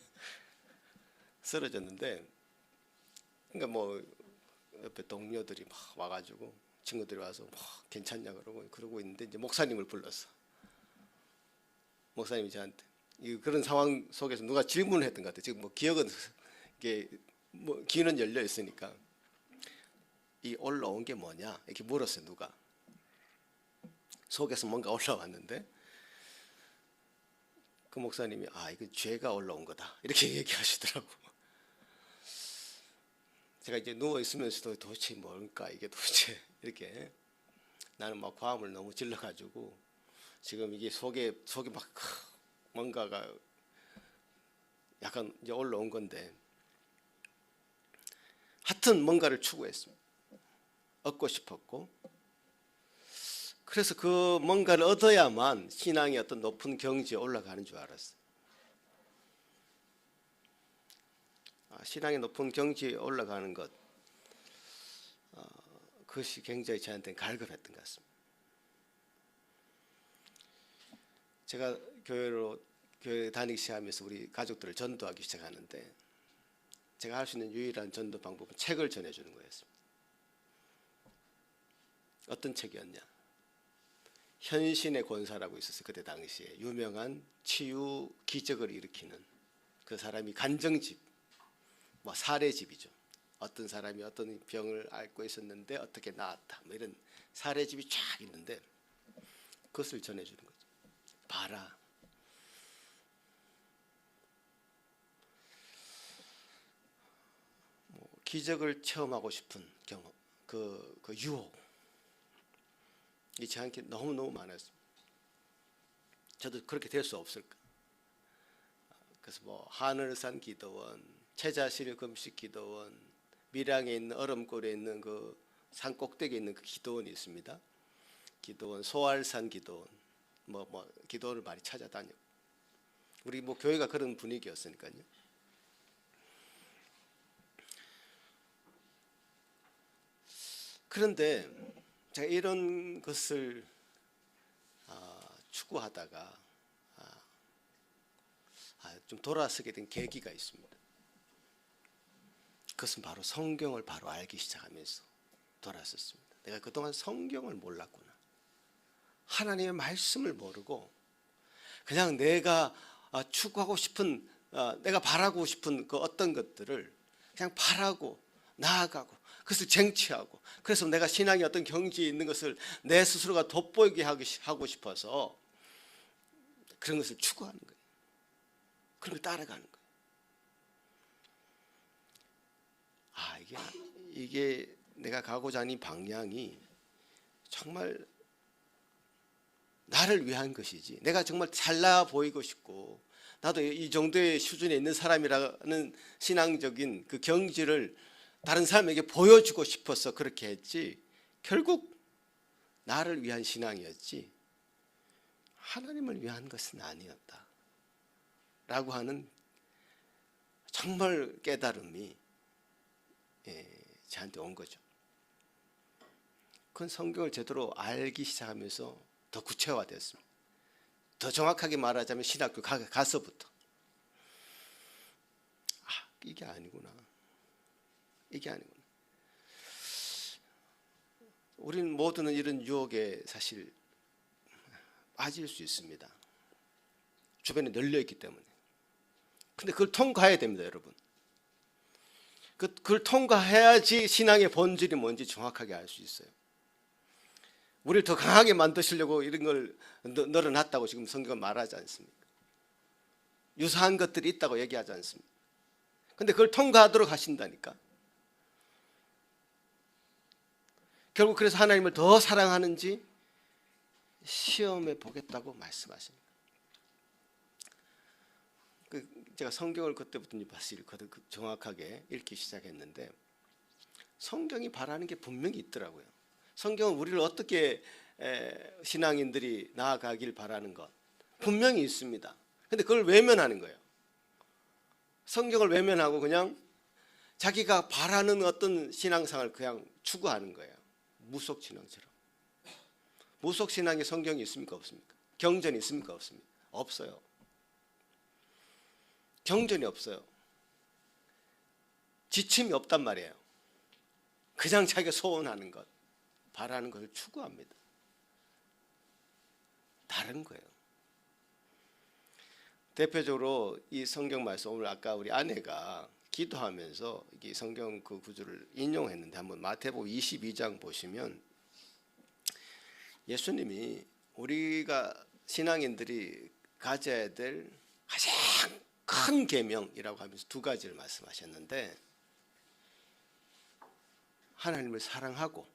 쓰러졌는데, 그러니까 뭐 옆에 동료들이 막 와가지고 친구들이 와서 막 괜찮냐 그러고 있는데, 이제 목사님을 불렀어. 목사님이 저한테 그런 상황 속에서 누가 질문을 했던 것 같아요. 지금 뭐 기억은 이게 뭐 귀는 열려 있으니까 이 올라온 게 뭐냐 이렇게 물었어요. 누가 속에서 뭔가 올라왔는데, 그 목사님이 이거 죄가 올라온 거다 이렇게 얘기하시더라고. 제가 이제 누워 있으면서도 도대체 뭘까 이게 도대체 이렇게, 나는 막 과음을 너무 질러가지고 지금 이게 속에 막 뭔가가 약간 이제 올라온 건데, 하여튼 뭔가를 추구했습니다. 얻고 싶었고, 그래서 그 뭔가를 얻어야만 신앙의 어떤 높은 경지에 올라가는 줄 알았어요. 신앙의 높은 경지에 올라가는 것, 그것이 굉장히 저한테는 갈급했던 것 같습니다. 제가 교회 다니기 시작하면서 우리 가족들을 전도하기 시작하는데, 제가 할 수 있는 유일한 전도 방법은 책을 전해주는 거였습니다. 어떤 책이었냐? 현신의 권사라고 있었어요. 그때 당시에 유명한 치유 기적을 일으키는 그 사람이 간증집, 뭐 사례집이죠. 어떤 사람이 어떤 병을 앓고 있었는데 어떻게 나았다, 뭐 이런 사례집이 쫙 있는데 그것을 전해주는 거죠. 봐라, 뭐 기적을 체험하고 싶은 경험, 그 유혹, 이 저한테 너무너무 많았습니다. 저도 그렇게 될 수 없을까. 그래서 뭐 하늘산 기도원, 채자실 금식 기도원, 밀양에 있는 얼음골에 있는 그 산 꼭대기에 있는 그 기도원이 있습니다. 기도원, 소알산 기도원, 뭐 기도원을 많이 찾아다녀. 우리 뭐 교회가 그런 분위기였으니까요. 그런데 제가 이런 것을 추구하다가 좀 돌아서게 된 계기가 있습니다. 그것은 바로 성경을 바로 알기 시작하면서 돌았었습니다. 내가 그동안 성경을 몰랐구나. 하나님의 말씀을 모르고 그냥 내가 추구하고 싶은 내가 바라고 싶은 그 어떤 것들을 그냥 바라고 나아가고 그것을 쟁취하고, 그래서 내가 신앙의 어떤 경지에 있는 것을 내 스스로가 돋보이게 하고 싶어서 그런 것을 추구하는 거예요. 그런 걸 따라가는 거예요. 이게 내가 가고자 하는 방향이 정말 나를 위한 것이지, 내가 정말 잘나 보이고 싶고 나도 이 정도의 수준에 있는 사람이라는 신앙적인 그 경지를 다른 사람에게 보여주고 싶어서 그렇게 했지, 결국 나를 위한 신앙이었지 하나님을 위한 것은 아니었다 라고 하는 정말 깨달음이 저한테 온 거죠. 그건 성경을 제대로 알기 시작하면서 더 구체화되었습니다. 더 정확하게 말하자면 신학교 가서부터 이게 아니구나. 이게 아니구나. 우리는 모두는 이런 유혹에 사실 빠질 수 있습니다. 주변에 널려 있기 때문에. 근데 그걸 통과해야 됩니다, 여러분. 그걸 통과해야지 신앙의 본질이 뭔지 정확하게 알 수 있어요. 우리를 더 강하게 만드시려고 이런 걸 널어놨다고 지금 성경은 말하지 않습니까? 유사한 것들이 있다고 얘기하지 않습니까? 근데 그걸 통과하도록 하신다니까. 결국 그래서 하나님을 더 사랑하는지 시험해 보겠다고 말씀하십니다. 제가 성경을 그때부터 사실 정확하게 읽기 시작했는데 성경이 바라는 게 분명히 있더라고요. 성경은 우리를 어떻게 신앙인들이 나아가길 바라는 것 분명히 있습니다. 근데 그걸 외면하는 거예요. 성경을 외면하고 그냥 자기가 바라는 어떤 신앙상을 그냥 추구하는 거예요. 무속신앙처럼. 무속신앙에 성경이 있습니까? 없습니까? 경전이 있습니까? 없습니까? 없어요. 경전이 없어요. 지침이 없단 말이에요. 그냥 자기가 소원하는 것, 바라는 것을 추구합니다. 다른 거예요. 대표적으로 이 성경 말씀, 오늘 아까 우리 아내가 기도하면서 이 성경 그 구절을 인용했는데 한번 마태복음 22장 보시면 예수님이 우리가 신앙인들이 가져야 될 가장 큰 계명이라고 하면서 두 가지를 말씀하셨는데, 하나님을 사랑하고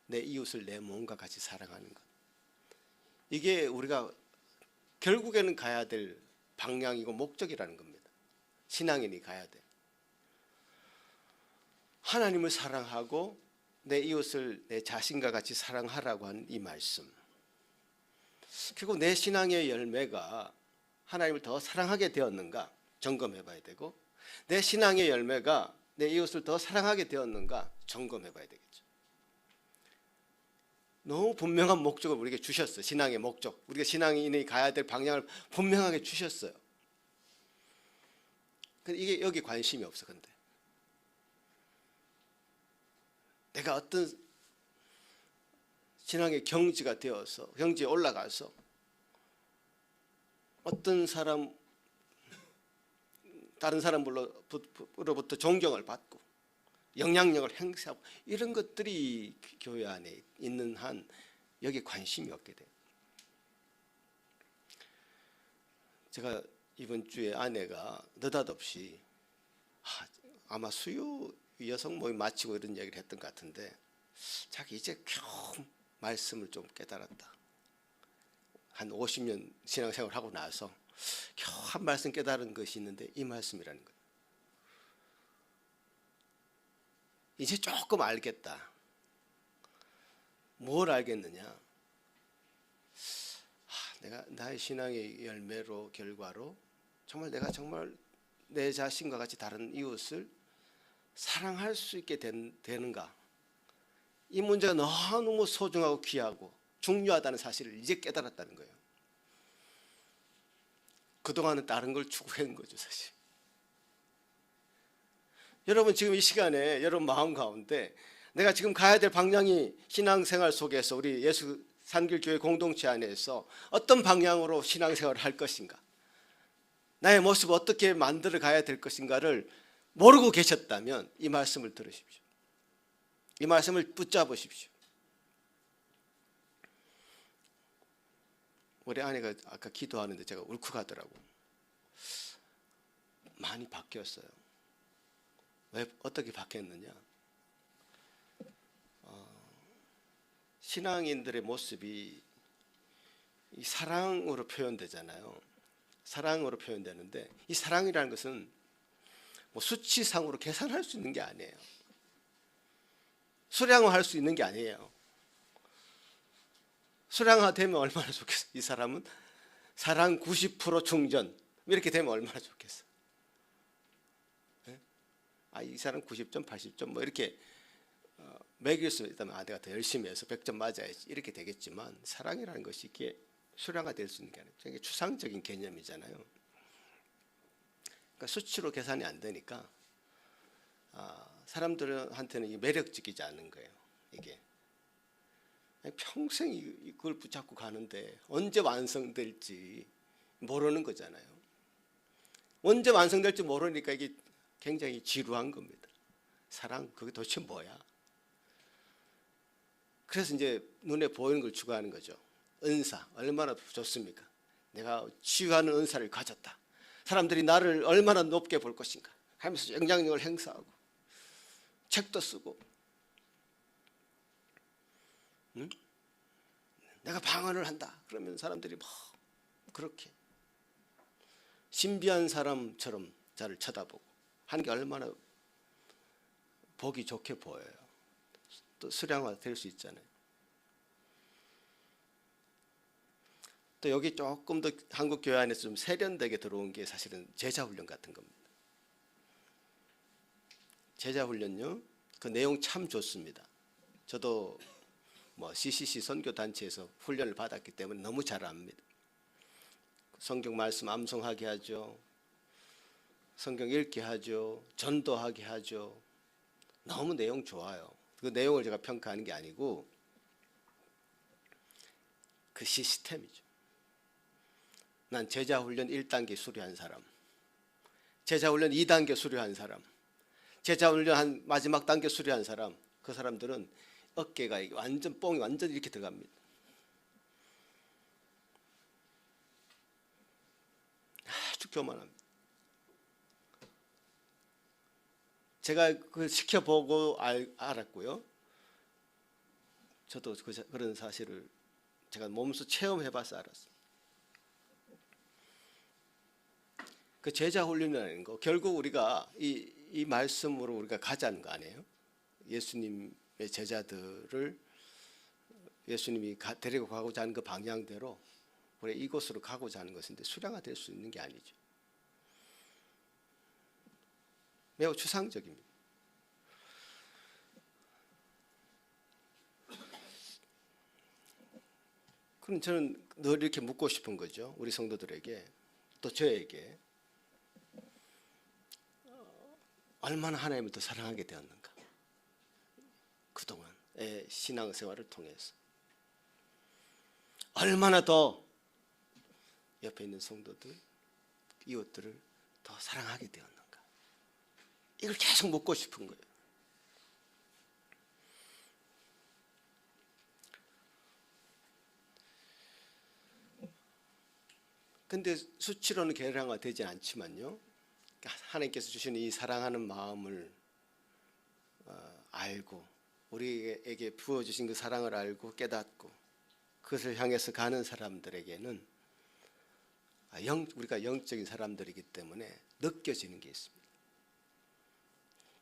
내 이웃을 내 몸과 같이 사랑하는 것. 이게 우리가 결국에는 가야 될 방향이고 목적이라는 겁니다. 신앙인이 가야 돼. 하나님을 사랑하고 내 이웃을 내 자신과 같이 사랑하라고 하는 이 말씀. 결국 내 신앙의 열매가 하나님을 더 사랑하게 되었는가 점검해 봐야 되고, 내 신앙의 열매가 내 이웃을 더 사랑하게 되었는가 점검해 봐야 되겠죠. 너무 분명한 목적을 우리에게 주셨어요. 신앙의 목적, 우리가 신앙인이 가야 될 방향을 분명하게 주셨어요. 근데 이게 여기 관심이 없어. 근데 내가 어떤 신앙의 경지가 되어서 경지에 올라가서 어떤 사람, 다른 사람으로부터 존경을 받고 영향력을 행사하고 이런 것들이 교회 안에 있는 한 여기에 관심이 없게 돼요. 제가 이번 주에 아내가 느닷없이 아마 수요 여성 모임 마치고 이런 얘기를 했던 것 같은데, 자기 이제 겨우 말씀을 좀 깨달았다. 한 50년 신앙생활을 하고 나서 겨우 한 말씀 깨달은 것이 있는데 이 말씀이라는 거예요. 이제 조금 알겠다. 뭘 알겠느냐? 내가 나의 신앙의 열매로 결과로 내가 정말 내 자신과 같이 다른 이웃을 사랑할 수 있게 되는가? 이 문제가 너무 소중하고 귀하고 중요하다는 사실을 이제 깨달았다는 거예요. 그동안은 다른 걸 추구한 거죠, 사실. 여러분 지금 이 시간에 여러분 마음 가운데 내가 지금 가야 될 방향이 신앙생활 속에서 우리 예수 산길교회 공동체 안에서 어떤 방향으로 신앙생활을 할 것인가, 나의 모습을 어떻게 만들어 가야 될 것인가를 모르고 계셨다면 이 말씀을 들으십시오. 이 말씀을 붙잡으십시오. 우리 아내가 아까 기도하는데 제가 울컥하더라고. 많이 바뀌었어요. 왜 어떻게 바뀌었느냐? 신앙인들의 모습이 이 사랑으로 표현되잖아요. 사랑으로 표현되는데 이 사랑이라는 것은 뭐 수치상으로 계산할 수 있는 게 아니에요. 수량화할 수 있는 게 아니에요. 수량화되면 얼마나 좋겠어. 이 사람은 사랑 90% 충전 이렇게 되면 얼마나 좋겠어. 네? 이 사람 90점, 80점 뭐 이렇게 매길 수 있다면 내가 더 열심히 해서 100점 맞아야지 이렇게 되겠지만, 사랑이라는 것이 이게 수량화될 수 있는 게 아니에요. 이게 추상적인 개념이잖아요. 그러니까 수치로 계산이 안 되니까 사람들한테는 이게 매력적이지 않은 거예요. 이게 평생 이걸 붙잡고 가는데 언제 완성될지 모르는 거잖아요. 언제 완성될지 모르니까 이게 굉장히 지루한 겁니다. 사랑 그게 도대체 뭐야? 그래서 이제 눈에 보이는 걸 추구하는 거죠. 은사 얼마나 좋습니까? 내가 치유하는 은사를 가졌다. 사람들이 나를 얼마나 높게 볼 것인가 하면서 영향력을 행사하고 책도 쓰고, 응? 내가 방언을 한다 그러면 사람들이 막 그렇게 신비한 사람처럼 저를 쳐다보고 하는 게 얼마나 보기 좋게 보여요. 또 수량화 될 수 있잖아요. 또 여기 조금 더 한국 교회 안에서 좀 세련되게 들어온 게 사실은 제자 훈련 같은 겁니다. 제자 훈련요, 그 내용 참 좋습니다. 저도 뭐 CCC 선교 단체에서 훈련을 받았기 때문에 너무 잘 압니다. 성경 말씀 암송하게 하죠. 성경 읽게 하죠. 전도하게 하죠. 너무 내용 좋아요. 그 내용을 제가 평가하는 게 아니고 그 시스템이죠. 난 제자훈련 1단계 수료한 사람, 제자훈련 2단계 수료한 사람, 제자훈련 한 마지막 단계 수료한 사람, 그 사람들은 어깨가 완전 뽕이 완전 이렇게 들어갑니다. 아주 교만합니다. 제가 그걸 지켜보고 알았고요. 저도 그런 사실을 제가 몸소 체험해봐서 알았어요. 그 제자 훈련이라는 거 결국 우리가 이 말씀으로 우리가 가자는 거 아니에요? 예수님의 제자들을 예수님이 데리고 가고자 하는 그 방향대로 우리 이곳으로 가고자 하는 것인데 수량화될 수 있는 게 아니죠. 매우 추상적입니다. 그럼 저는 늘 이렇게 묻고 싶은 거죠. 우리 성도들에게, 또 저에게 얼마나 하나님을 더 사랑하게 되었는가, 그동안의 신앙생활을 통해서 얼마나 더 옆에 있는 성도들, 이웃들을 더 사랑하게 되었는가, 이걸 계속 묻고 싶은 거예요. 근데 수치로는 계량화 되지 않지만요, 하나님께서 주신 이 사랑하는 마음을 알고 우리에게 부어주신 그 사랑을 알고 깨닫고 그것을 향해서 가는 사람들에게는 우리가 영적인 사람들이기 때문에 느껴지는 게 있습니다.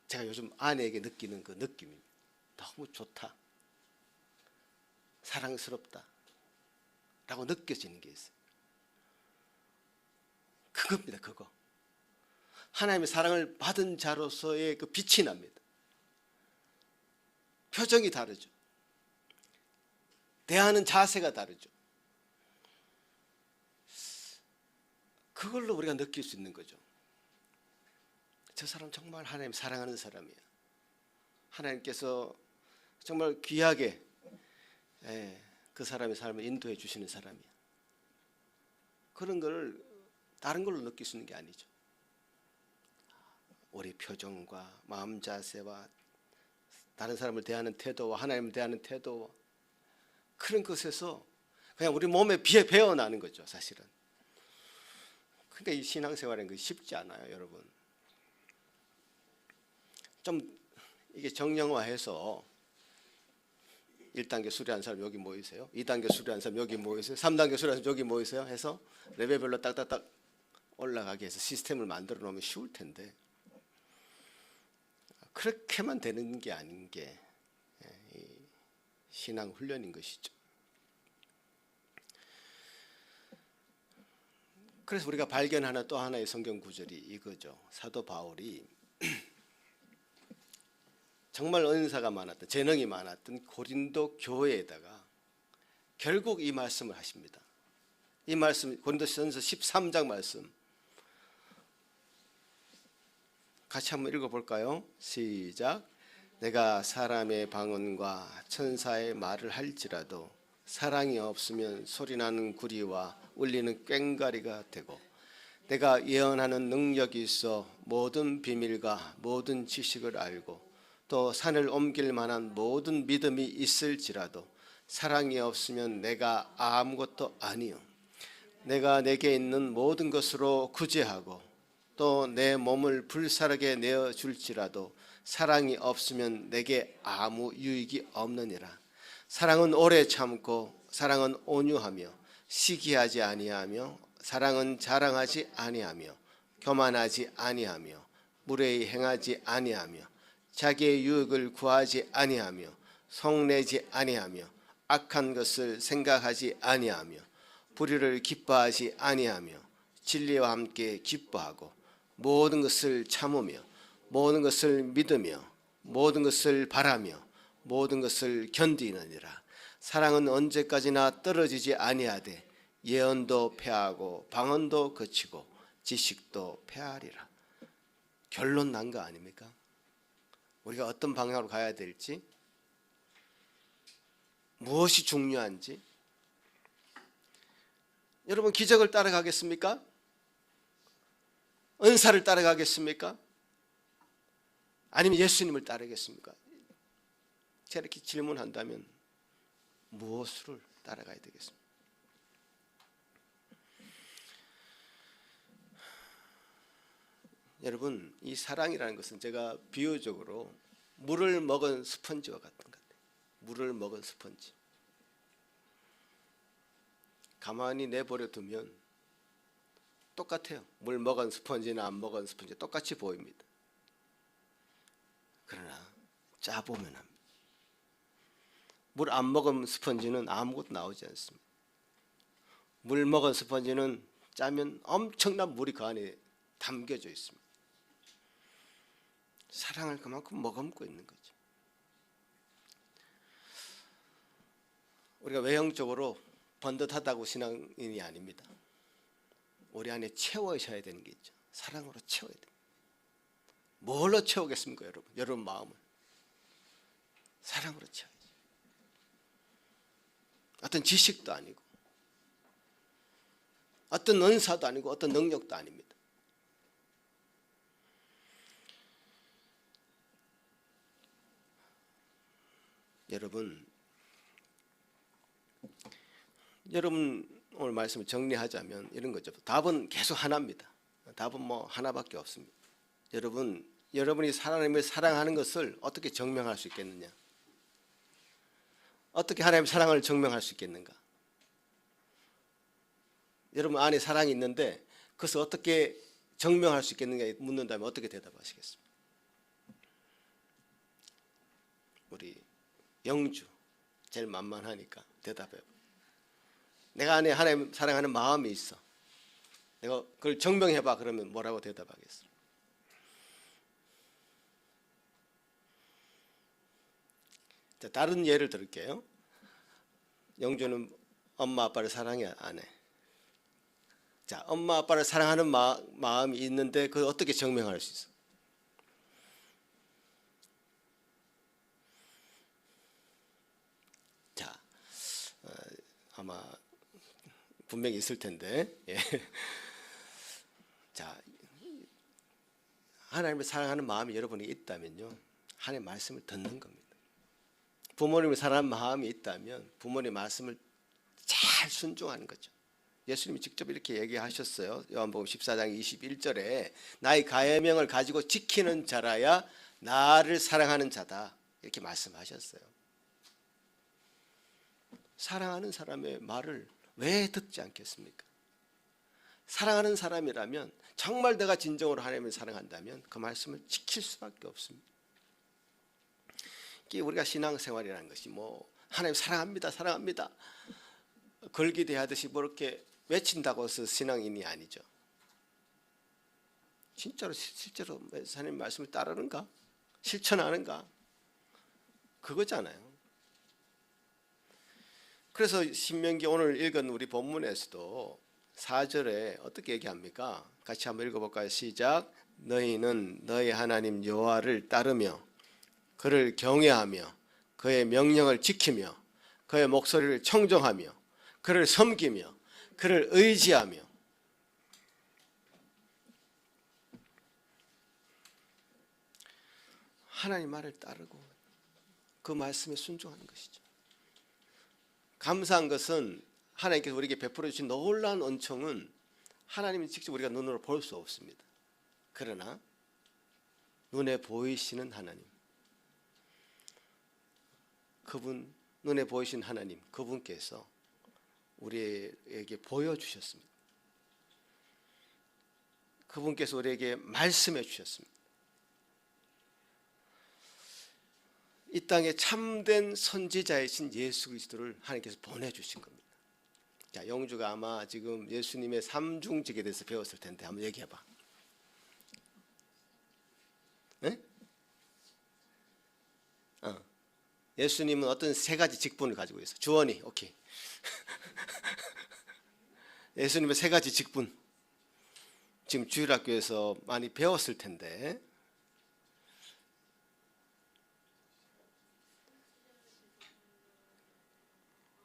제가 요즘 아내에게 느끼는 그 느낌입니다. 너무 좋다, 사랑스럽다 라고 느껴지는 게 있어요. 그겁니다. 그거 하나님의 사랑을 받은 자로서의 그 빛이 납니다. 표정이 다르죠. 대하는 자세가 다르죠. 그걸로 우리가 느낄 수 있는 거죠. 저 사람 정말 하나님 사랑하는 사람이야. 하나님께서 정말 귀하게 그 사람의 삶을 인도해 주시는 사람이야. 그런 걸 다른 걸로 느낄 수 있는 게 아니죠. 우리 표정과 마음 자세와 다른 사람을 대하는 태도와 하나님을 대하는 태도와 그런 것에서 그냥 우리 몸에 배어나는 거죠, 사실은. 그러니까 이 신앙생활은 그 쉽지 않아요, 여러분. 좀 이게 정령화해서 1단계 수리한 사람 여기 모이세요. 2단계 수리한 사람 여기 모이세요. 3단계 수리한 사람 여기 모이세요. 해서 레벨별로 딱딱딱 올라가게 해서 시스템을 만들어 놓으면 쉬울 텐데 그렇게만 되는 게 아닌 게 신앙 훈련인 것이죠. 그래서 우리가 발견하는 또 하나의 성경 구절이 이거죠. 사도 바울이 정말 은사가 많았던, 재능이 많았던 고린도 교회에다가 결국 이 말씀을 하십니다. 이 말씀 고린도전서 13장 말씀 같이 한번 읽어볼까요? 시작. 내가 사람의 방언과 천사의 말을 할지라도 사랑이 없으면 소리나는 구리와 울리는 꽹과리가 되고 내가 예언하는 능력이 있어 모든 비밀과 모든 지식을 알고 또 산을 옮길 만한 모든 믿음이 있을지라도 사랑이 없으면 내가 아무것도 아니요. 내가 내게 있는 모든 것으로 구제하고 또 내 몸을 불사르게 내어줄지라도 사랑이 없으면 내게 아무 유익이 없느니라. 사랑은 오래 참고 사랑은 온유하며 시기하지 아니하며 사랑은 자랑하지 아니하며 교만하지 아니하며 무례히 행하지 아니하며 자기의 유익을 구하지 아니하며 성내지 아니하며 악한 것을 생각하지 아니하며 불의를 기뻐하지 아니하며 진리와 함께 기뻐하고 모든 것을 참으며 모든 것을 믿으며 모든 것을 바라며 모든 것을 견디느니라. 사랑은 언제까지나 떨어지지 아니하되 예언도 패하고 방언도 거치고 지식도 패하리라. 결론 난 거 아닙니까? 우리가 어떤 방향으로 가야 될지, 무엇이 중요한지. 여러분 기적을 따라가겠습니까? 은사를 따라가겠습니까? 아니면 예수님을 따르겠습니까? 제가 이렇게 질문한다면 무엇을 따라가야 되겠습니까? 여러분 이 사랑이라는 것은 제가 비유적으로 물을 먹은 스펀지와 같은 것 같아요. 물을 먹은 스펀지. 가만히 내버려 두면 똑같아요. 물 먹은 스펀지나 안 먹은 스펀지 똑같이 보입니다. 그러나 짜보면 합니다. 물 안 먹은 스펀지는 아무것도 나오지 않습니다. 물 먹은 스펀지는 짜면 엄청난 물이 그 안에 담겨져 있습니다. 사랑을 그만큼 머금고 있는 거죠. 우리가 외형적으로 번듯하다고 신앙인이 아닙니다. 우리 안에 채워셔야 되는 게 있죠. 사랑으로 채워야 됩니다. 뭘로 채우겠습니까, 여러분? 여러분 마음을 사랑으로 채워야죠. 어떤 지식도 아니고 어떤 은사도 아니고 어떤 능력도 아닙니다. 여러분 오늘 말씀을 정리하자면 이런 거죠. 답은 계속 하나입니다. 답은 뭐 하나밖에 없습니다. 여러분이 하나님을 사랑하는 것을 어떻게 증명할 수 있겠느냐? 어떻게 하나님의 사랑을 증명할 수 있겠는가? 여러분 안에 사랑이 있는데 그것을 어떻게 증명할 수 있겠는가 묻는다면 어떻게 대답하시겠습니까? 우리 영주 제일 만만하니까 대답해요. 내가 안에 하나님 사랑하는 마음이 있어. 내가 그걸 증명해봐. 그러면 뭐라고 대답하겠어요? 자, 다른 예를 들을게요. 영주는 엄마 아빠를 사랑해 안 해? 자, 엄마 아빠를 사랑하는 마음이 있는데 그걸 어떻게 증명할 수 있어? 아마 분명히 있을 텐데. 예. 자, 하나님을 사랑하는 마음이 여러분에게 있다면요, 하나님의 말씀을 듣는 겁니다. 부모님을 사랑하는 마음이 있다면 부모님의 말씀을 잘 순종하는 거죠. 예수님이 직접 이렇게 얘기하셨어요. 요한복음 14장 21절에 나의 계명을 가지고 지키는 자라야 나를 사랑하는 자다, 이렇게 말씀하셨어요. 사랑하는 사람의 말을 왜 듣지 않겠습니까? 사랑하는 사람이라면, 정말 내가 진정으로 하나님을 사랑한다면 그 말씀을 지킬 수밖에 없습니다. 이게 우리가 신앙생활이라는 것이 뭐 하나님 사랑합니다, 사랑합니다, 걸기대하듯이 뭐 이렇게 외친다고 해서 신앙인이 아니죠. 진짜로 실제로 하나님 말씀을 따르는가, 실천하는가, 그거잖아요. 그래서 신명기 오늘 읽은 우리 본문에서도 4절에 어떻게 얘기합니까? 같이 한번 읽어볼까요? 시작. 너희는 너희 하나님 여호와를 따르며 그를 경외하며 그의 명령을 지키며 그의 목소리를 청종하며 그를 섬기며 그를 의지하며. 하나님 말을 따르고 그 말씀에 순종하는 것이죠. 감사한 것은 하나님께서 우리에게 베풀어 주신 놀라운 은총은 하나님이 직접 우리가 눈으로 볼 수 없습니다. 그러나 눈에 보이시는 하나님, 그분, 눈에 보이신 하나님, 그분께서 우리에게 보여주셨습니다. 그분께서 우리에게 말씀해 주셨습니다. 이 땅에 참된 선지자이신 예수 그리스도를 하나님께서 보내주신 겁니다. 자, 영주가 아마 지금 예수님의 삼중직에 대해서 배웠을 텐데 한번 얘기해봐. 네? 예수님은 어떤 세 가지 직분을 가지고 있어요. 주원이, 오케이. 예수님의 세 가지 직분, 지금 주일학교에서 많이 배웠을 텐데.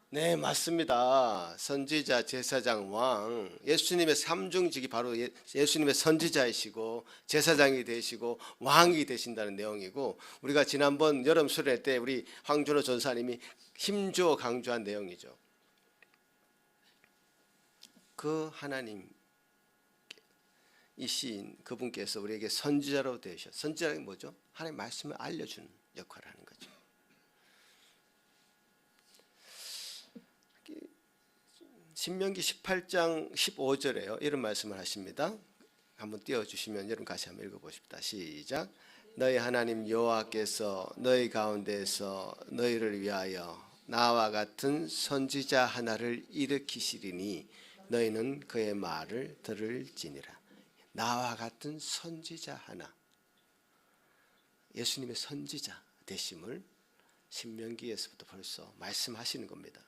네, 맞습니다. 선지자, 제사장, 왕. 예수님의 삼중직이 바로 예수님의 선지자이시고 제사장이 되시고 왕이 되신다는 내용이고, 우리가 지난번 여름 수련회 때 우리 황준호 전사님이 힘주어 강조한 내용이죠. 그 하나님, 이신 그분께서 우리에게 선지자로 되셔. 선지자는 뭐죠? 하나님의 말씀을 알려주는 역할을 하는 거죠. 신명기 18장 15절에요. 이런 말씀을 하십니다. 한번 띄워주시면 여러분 같이 한번 읽어보십시다. 시작. 너희 하나님 여호와께서 너희 가운데서 너희를 위하여 나와 같은 선지자 하나를 일으키시리니 너희는 그의 말을 들을지니라. 나와 같은 선지자 하나, 예수님의 선지자 되심을 신명기에서부터 벌써 말씀하시는 겁니다.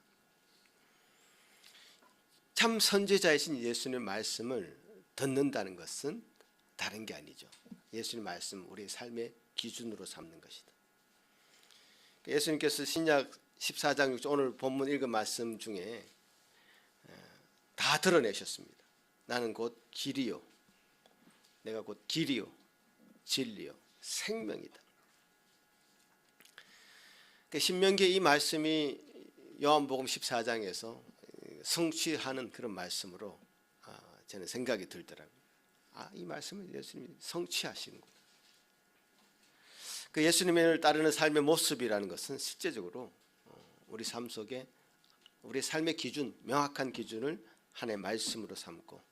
참 선지자이신 예수님의 말씀을 듣는다는 것은 다른 게 아니죠. 예수님의 말씀 우리의 삶의 기준으로 삼는 것이다. 예수님께서 신약 14장 6절 오늘 본문 읽은 말씀 중에 다 드러내셨습니다. 나는 곧 길이요, 내가 곧 길이요 진리요 생명이다. 신명기의 이 말씀이 요한복음 14장에서 성취하는 그런 말씀으로 저는 생각이 들더라고요. 이 말씀을 예수님이 성취하시는구나. 그 예수님을 따르는 삶의 모습이라는 것은 실제적으로 우리 삶 속에 우리 삶의 기준, 명확한 기준을 하나님의 말씀으로 삼고,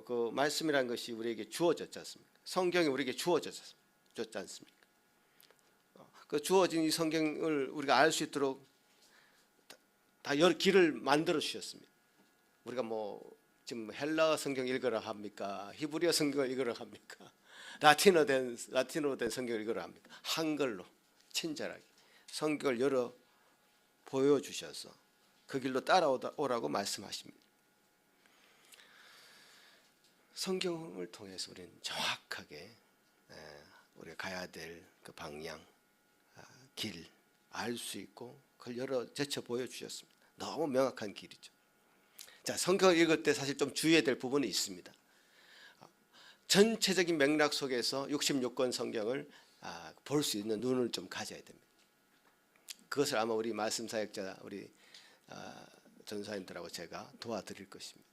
그 말씀이라는 것이 우리에게 주어졌지 않습니까? 성경이 우리에게 주어졌지 않습니까? 그 주어진 이 성경을 우리가 알 수 있도록 다 여러 길을 만들어 주셨습니다. 우리가 뭐 지금 헬라어 성경 읽으라 합니까? 히브리어 성경을 읽으라 합니까? 라틴어로 된 성경을 읽으라 합니까? 한글로 친절하게 성경을 열어 보여주셔서 그 길로 따라오라고 말씀하십니다. 성경을 통해서 우리는 정확하게 우리가 가야 될 그 방향, 길 알 수 있고 그걸 열어 제쳐 보여주셨습니다. 너무 명확한 길이죠. 자, 성경을 읽을 때 사실 좀 주의해야 될 부분이 있습니다. 전체적인 맥락 속에서 66권 성경을 볼 수 있는 눈을 좀 가져야 됩니다. 그것을 아마 우리 말씀 사역자 우리 전사님들하고 제가 도와드릴 것입니다.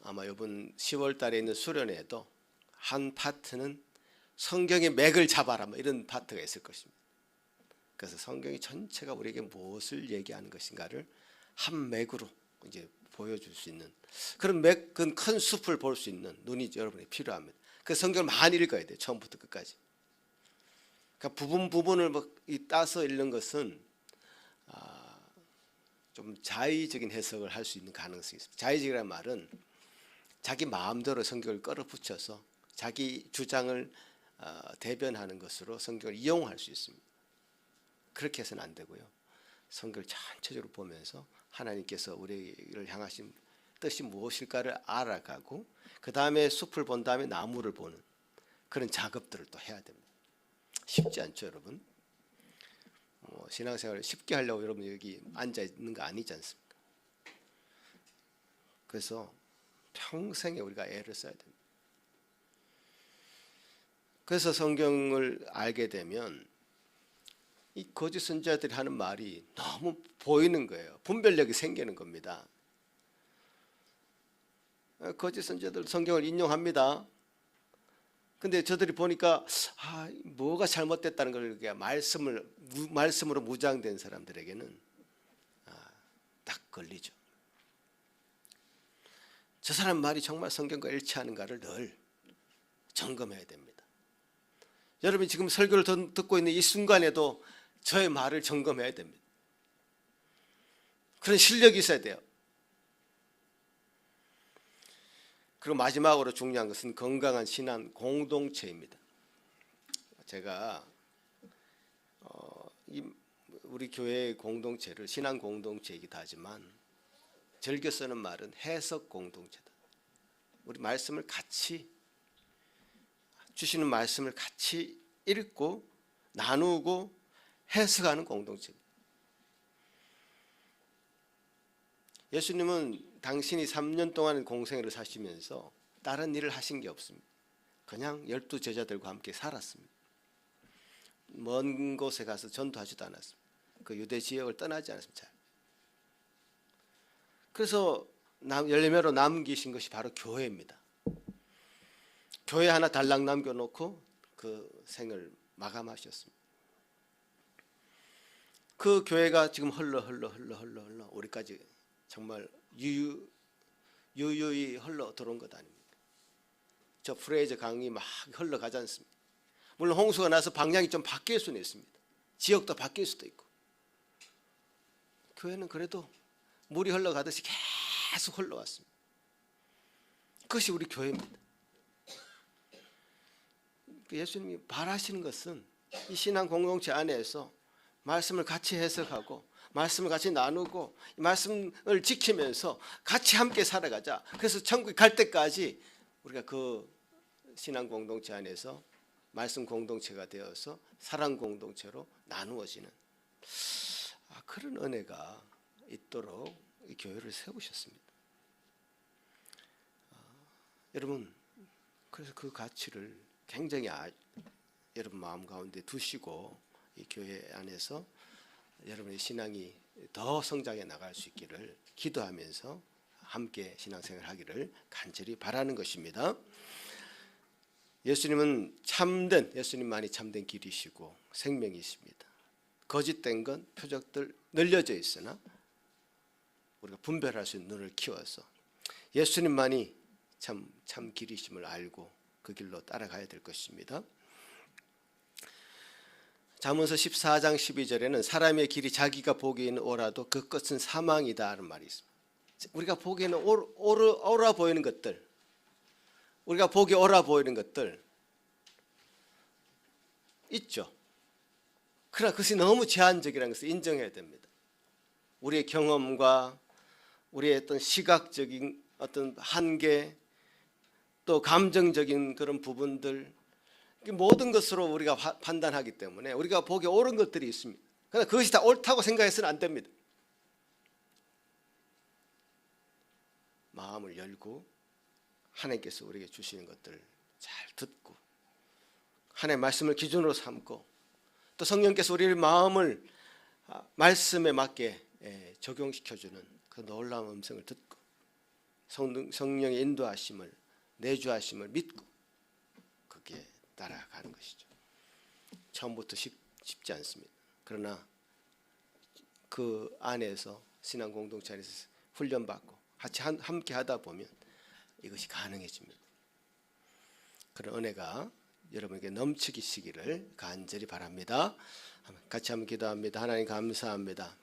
아마 이번 10월 달에 있는 수련회에도 한 파트는 성경의 맥을 잡아라 뭐 이런 파트가 있을 것입니다. 그래서 성경이 전체가 우리에게 무엇을 얘기하는 것인가를 한 맥으로 이제 보여줄 수 있는 그런 맥은 큰 숲을 볼 수 있는 눈이 여러분이 필요합니다. 그 성경을 많이 읽어야 돼요. 처음부터 끝까지. 그러니까 부분을 따서 읽는 것은 좀 자의적인 해석을 할 수 있는 가능성이 있습니다. 자의적이라는 말은 자기 마음대로 성경을 끌어붙여서 자기 주장을 대변하는 것으로 성경을 이용할 수 있습니다. 그렇게 해서는 안 되고요. 성경을 전체적으로 보면서 하나님께서 우리를 향하신 뜻이 무엇일까를 알아가고 그 다음에 숲을 본 다음에 나무를 보는 그런 작업들을 또 해야 됩니다. 쉽지 않죠, 여러분? 신앙생활을 쉽게 하려고 여러분 여기 앉아 있는 거 아니지 않습니까? 그래서 평생에 우리가 애를 써야 됩니다. 그래서 성경을 알게 되면 이 거짓 선지자들이 하는 말이 너무 보이는 거예요. 분별력이 생기는 겁니다. 거짓 선지자들 성경을 인용합니다. 근데 저들이 보니까 뭐가 잘못됐다는 걸 말씀으로 무장된 사람들에게는 딱 걸리죠. 저 사람 말이 정말 성경과 일치하는가를 늘 점검해야 됩니다. 여러분이 지금 설교를 듣고 있는 이 순간에도 저의 말을 점검해야 됩니다. 그런 실력이 있어야 돼요. 그리고 마지막으로 중요한 것은 건강한 신앙 공동체입니다. 제가 우리 교회의 공동체를 신앙 공동체이기도 하지만 즐겨 쓰는 말은 해석 공동체다. 우리 말씀을 같이 주시는 말씀을 같이 읽고 나누고 해석하는 공동체입니다. 예수님은 당신이 3년 동안 공생애를 사시면서 다른 일을 하신 게 없습니다. 그냥 12 제자들과 함께 살았습니다. 먼 곳에 가서 전도하지도 않았습니다. 그 유대 지역을 떠나지 않았습니다. 그래서 열매로 남기신 것이 바로 교회입니다. 교회 하나 달랑 남겨놓고 그 생을 마감하셨습니다. 그 교회가 지금 흘러 우리까지 정말 유유히 흘러 들어온 것 아닙니까? 저 프레이저 강이 막 흘러가지 않습니다. 물론 홍수가 나서 방향이 좀 바뀔 수는 있습니다. 지역도 바뀔 수도 있고. 교회는 그래도 물이 흘러가듯이 계속 흘러왔습니다. 그것이 우리 교회입니다. 예수님이 바라시는 것은 이 신앙 공동체 안에서 말씀을 같이 해석하고 말씀을 같이 나누고 말씀을 지키면서 같이 함께 살아가자. 그래서 천국에 갈 때까지 우리가 그 신앙 공동체 안에서 말씀 공동체가 되어서 사랑 공동체로 나누어지는 그런 은혜가 있도록 이 교회를 세우셨습니다. 여러분, 그래서 그 가치를 굉장히 여러분 마음 가운데 두시고 이 교회 안에서 여러분의 신앙이 더 성장해 나갈 수 있기를 기도하면서 함께 신앙생활 하기를 간절히 바라는 것입니다. 예수님만이 참된 길이시고 생명이십니다. 거짓된 건 표적들 늘려져 있으나 우리가 분별할 수 있는 눈을 키워서 예수님만이 참 길이심을 알고 그 길로 따라가야 될 것입니다. 잠언서 14장 12절에는 사람의 길이 자기가 보기에는 옳아도 그 끝은 사망이다 하는 말이 있습니다. 우리가 보기에는 옳아 보이는 것들, 우리가 보기에 옳아 보이는 것들 있죠. 그러나 그것이 너무 제한적이라는 것을 인정해야 됩니다. 우리의 경험과 우리의 어떤 시각적인 어떤 한계, 또 감정적인 그런 부분들, 모든 것으로 우리가 판단하기 때문에 우리가 보기에 옳은 것들이 있습니다. 그러나 그것이 다 옳다고 생각해서는 안 됩니다. 마음을 열고 하나님께서 우리에게 주시는 것들을 잘 듣고 하나님의 말씀을 기준으로 삼고 또 성령께서 우리의 마음을 말씀에 맞게 적용시켜주는 그 놀라운 음성을 듣고 성령의 인도하심을 내주하심을 믿고 그게 따라가는 것이죠. 처음부터 쉽지 않습니다. 그러나 그 안에서 신앙 공동체 안에서 훈련받고 같이 함께 하다 보면 이것이 가능해집니다. 그런 은혜가 여러분에게 넘치시기를 간절히 바랍니다. 같이 한번 기도합니다. 하나님 감사합니다.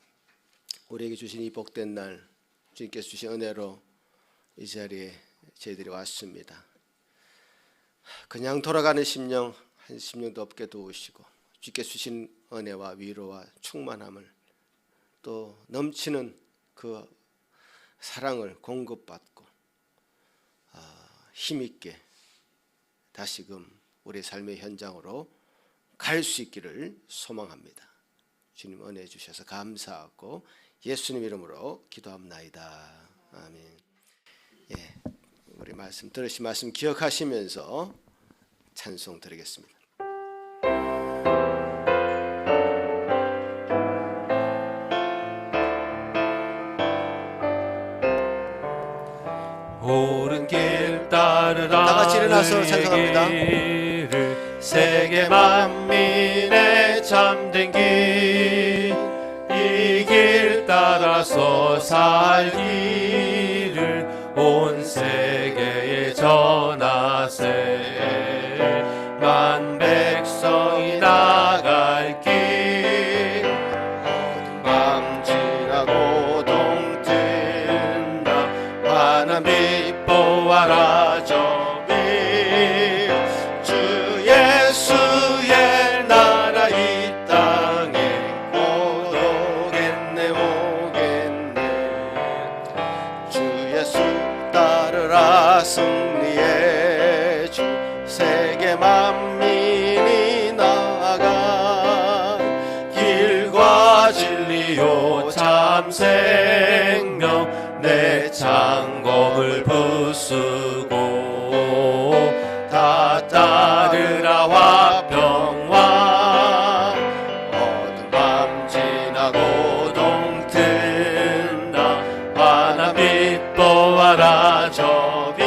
우리에게 주신 이 복된 날 주님께서 주신 은혜로 이 자리에 저희들이 왔습니다. 그냥 돌아가는 심령 한 심령도 없게 도우시고 주께서 주신 은혜와 위로와 충만함을 또 넘치는 그 사랑을 공급받고 힘있게 다시금 우리 삶의 현장으로 갈 수 있기를 소망합니다. 주님 은혜 주셔서 감사하고 예수님 이름으로 기도합나이다. 아멘. 예, 우리 말씀 들으신 말씀 기억하시면서 찬송 드리겠습니다. 옳은 길 따르라. 다 같이 일어나서 찬송합니다. 세계 만민의 참된 길, 이 길 따라서 살기를 온 세계에 전하세. 만 백성이 나갈 길, 어두운 밤 지나고 동 뜬다. 환한 빛 보아라 저기, 주 예수의 나라 이 땅에 곧 오겠네 오겠네. 주 예수 따르라 승리의 주, 세계 만민이 나아가 길과 진리요 참 생명, 내 창검을 부수고 다 따르라 화평왕. 어두운 밤 지나고 동 뜬다. 환한 빛 보아라 저기,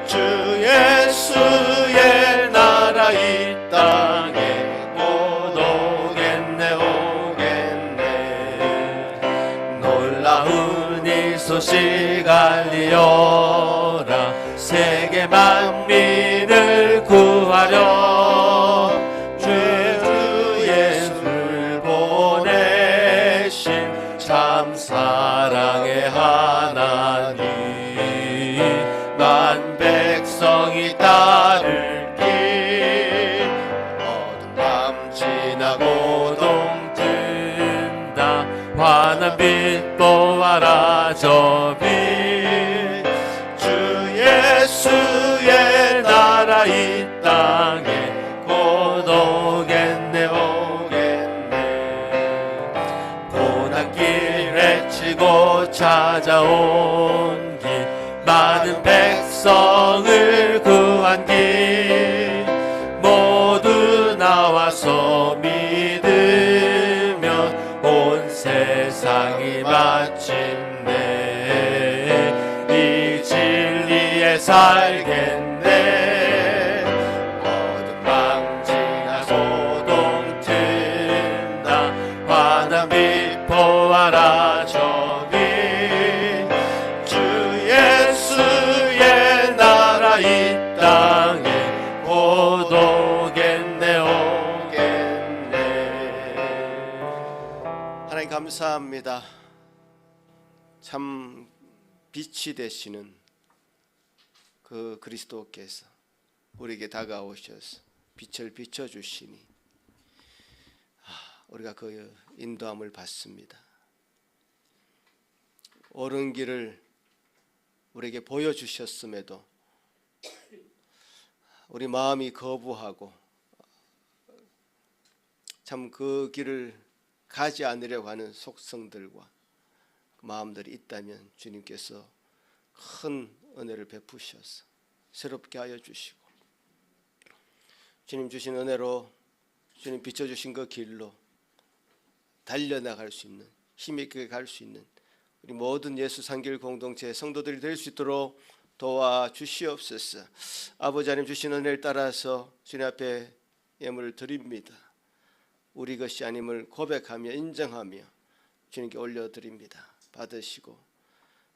주 예수의 나라 이 땅에 곧 오겠네 오겠네. 놀라운 이 소식 알리어라. 세계 만민을 구하려 주 예수를 보내신 참 사랑의 하나님. 만 백성이 따를 길, 어두운 밤 지나고 동 뜬다. 환한 빛 보아라 저기, 주 예수의 나라 이 땅에 곧 오겠네 오겠네. 고난길 외치고 찾아온 길, 많은 백성을 구한 길, 모두 나와서 믿으면 온 세상이 마침내 이 진리에 살겠네. 어두운 밤 지나고 동 뜬다. 환한 빛 보아라 저기, 주 예수의 나라 이 땅에 곧 오겠네 오겠네. 하나님 감사합니다. 참 빛이 되시는 그 그리스도께서 우리에게 다가오셔서 빛을 비춰주시니 우리가 그 인도함을 받습니다. 옳은 길을 우리에게 보여주셨음에도 우리 마음이 거부하고 참 그 길을 가지 않으려고 하는 속성들과 마음들이 있다면 주님께서 큰 은혜를 베푸셔서 새롭게 하여 주시고 주님 주신 은혜로 주님 비춰주신 그 길로 달려나갈 수 있는 힘있게 갈 수 있는 우리 모든 예수 산길 공동체 성도들이 될 수 있도록 도와주시옵소서. 아버지 하나님 주신 은혜를 따라서 주님 앞에 예물을 드립니다. 우리 것이 아님을 고백하며 인정하며 주님께 올려드립니다. 받으시고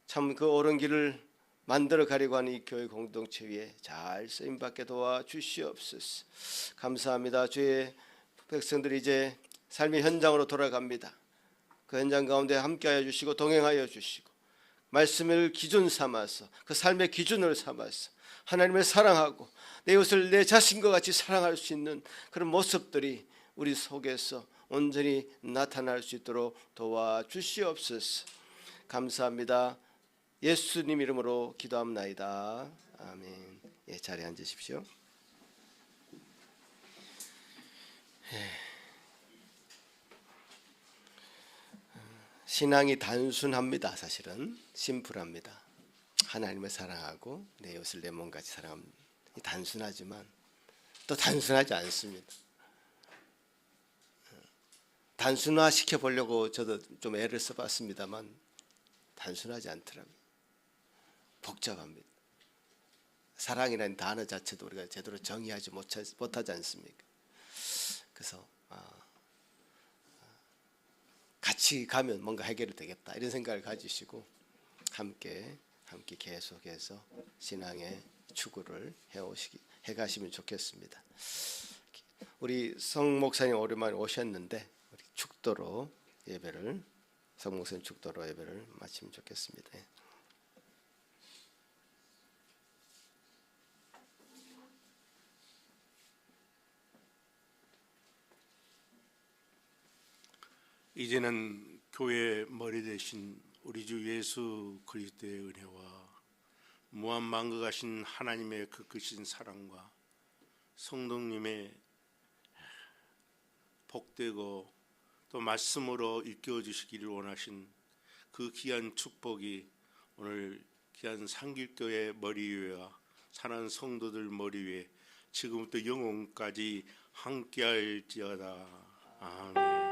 참 그 옳은 길을 만들어 가려고 하는 이 교회 공동체 위에 잘 쓰임받게 도와주시옵소서. 감사합니다. 주의 백성들이 이제 삶의 현장으로 돌아갑니다. 그 현장 가운데 함께하여 주시고 동행하여 주시고 말씀을 기준 삼아서 그 삶의 기준을 삼아서 하나님을 사랑하고 내 이웃을 내 자신과 같이 사랑할 수 있는 그런 모습들이 우리 속에서 온전히 나타날 수 있도록 도와주시옵소서. 감사합니다. 예수님 이름으로 기도합나이다. 아멘. 예, 자리에 앉으십시오. 신앙이 단순합니다. 사실은 심플합니다. 하나님을 사랑하고 내 이웃을 내 몸같이 사랑합니다. 단순하지만 또 단순하지 않습니다. 단순화 시켜보려고 저도 좀 애를 써봤습니다만 단순하지 않더라고요. 복잡합니다. 사랑이라는 단어 자체도 우리가 제대로 정의하지 못하지 않습니까? 그래서 같이 가면 뭔가 해결이 되겠다 이런 생각을 가지시고 함께 계속해서 신앙의 추구를 해가시면 좋겠습니다. 우리 성 목사님 오랜만에 오셨는데 우리 축도로 예배를 성 목사님 축도로 예배를 마치면 좋겠습니다. 이제는 교회의 머리 대신 우리 주 예수 그리스도의 은혜와 무한만극하신 하나님의 그 크신 사랑과 성령님의 복되고 또 말씀으로 일깨워 주시기를 원하신 그 귀한 축복이 오늘 귀한 상길교회 머리 위와 사랑하는 성도들 머리 위에 지금부터 영혼까지 함께할지어다. 아멘.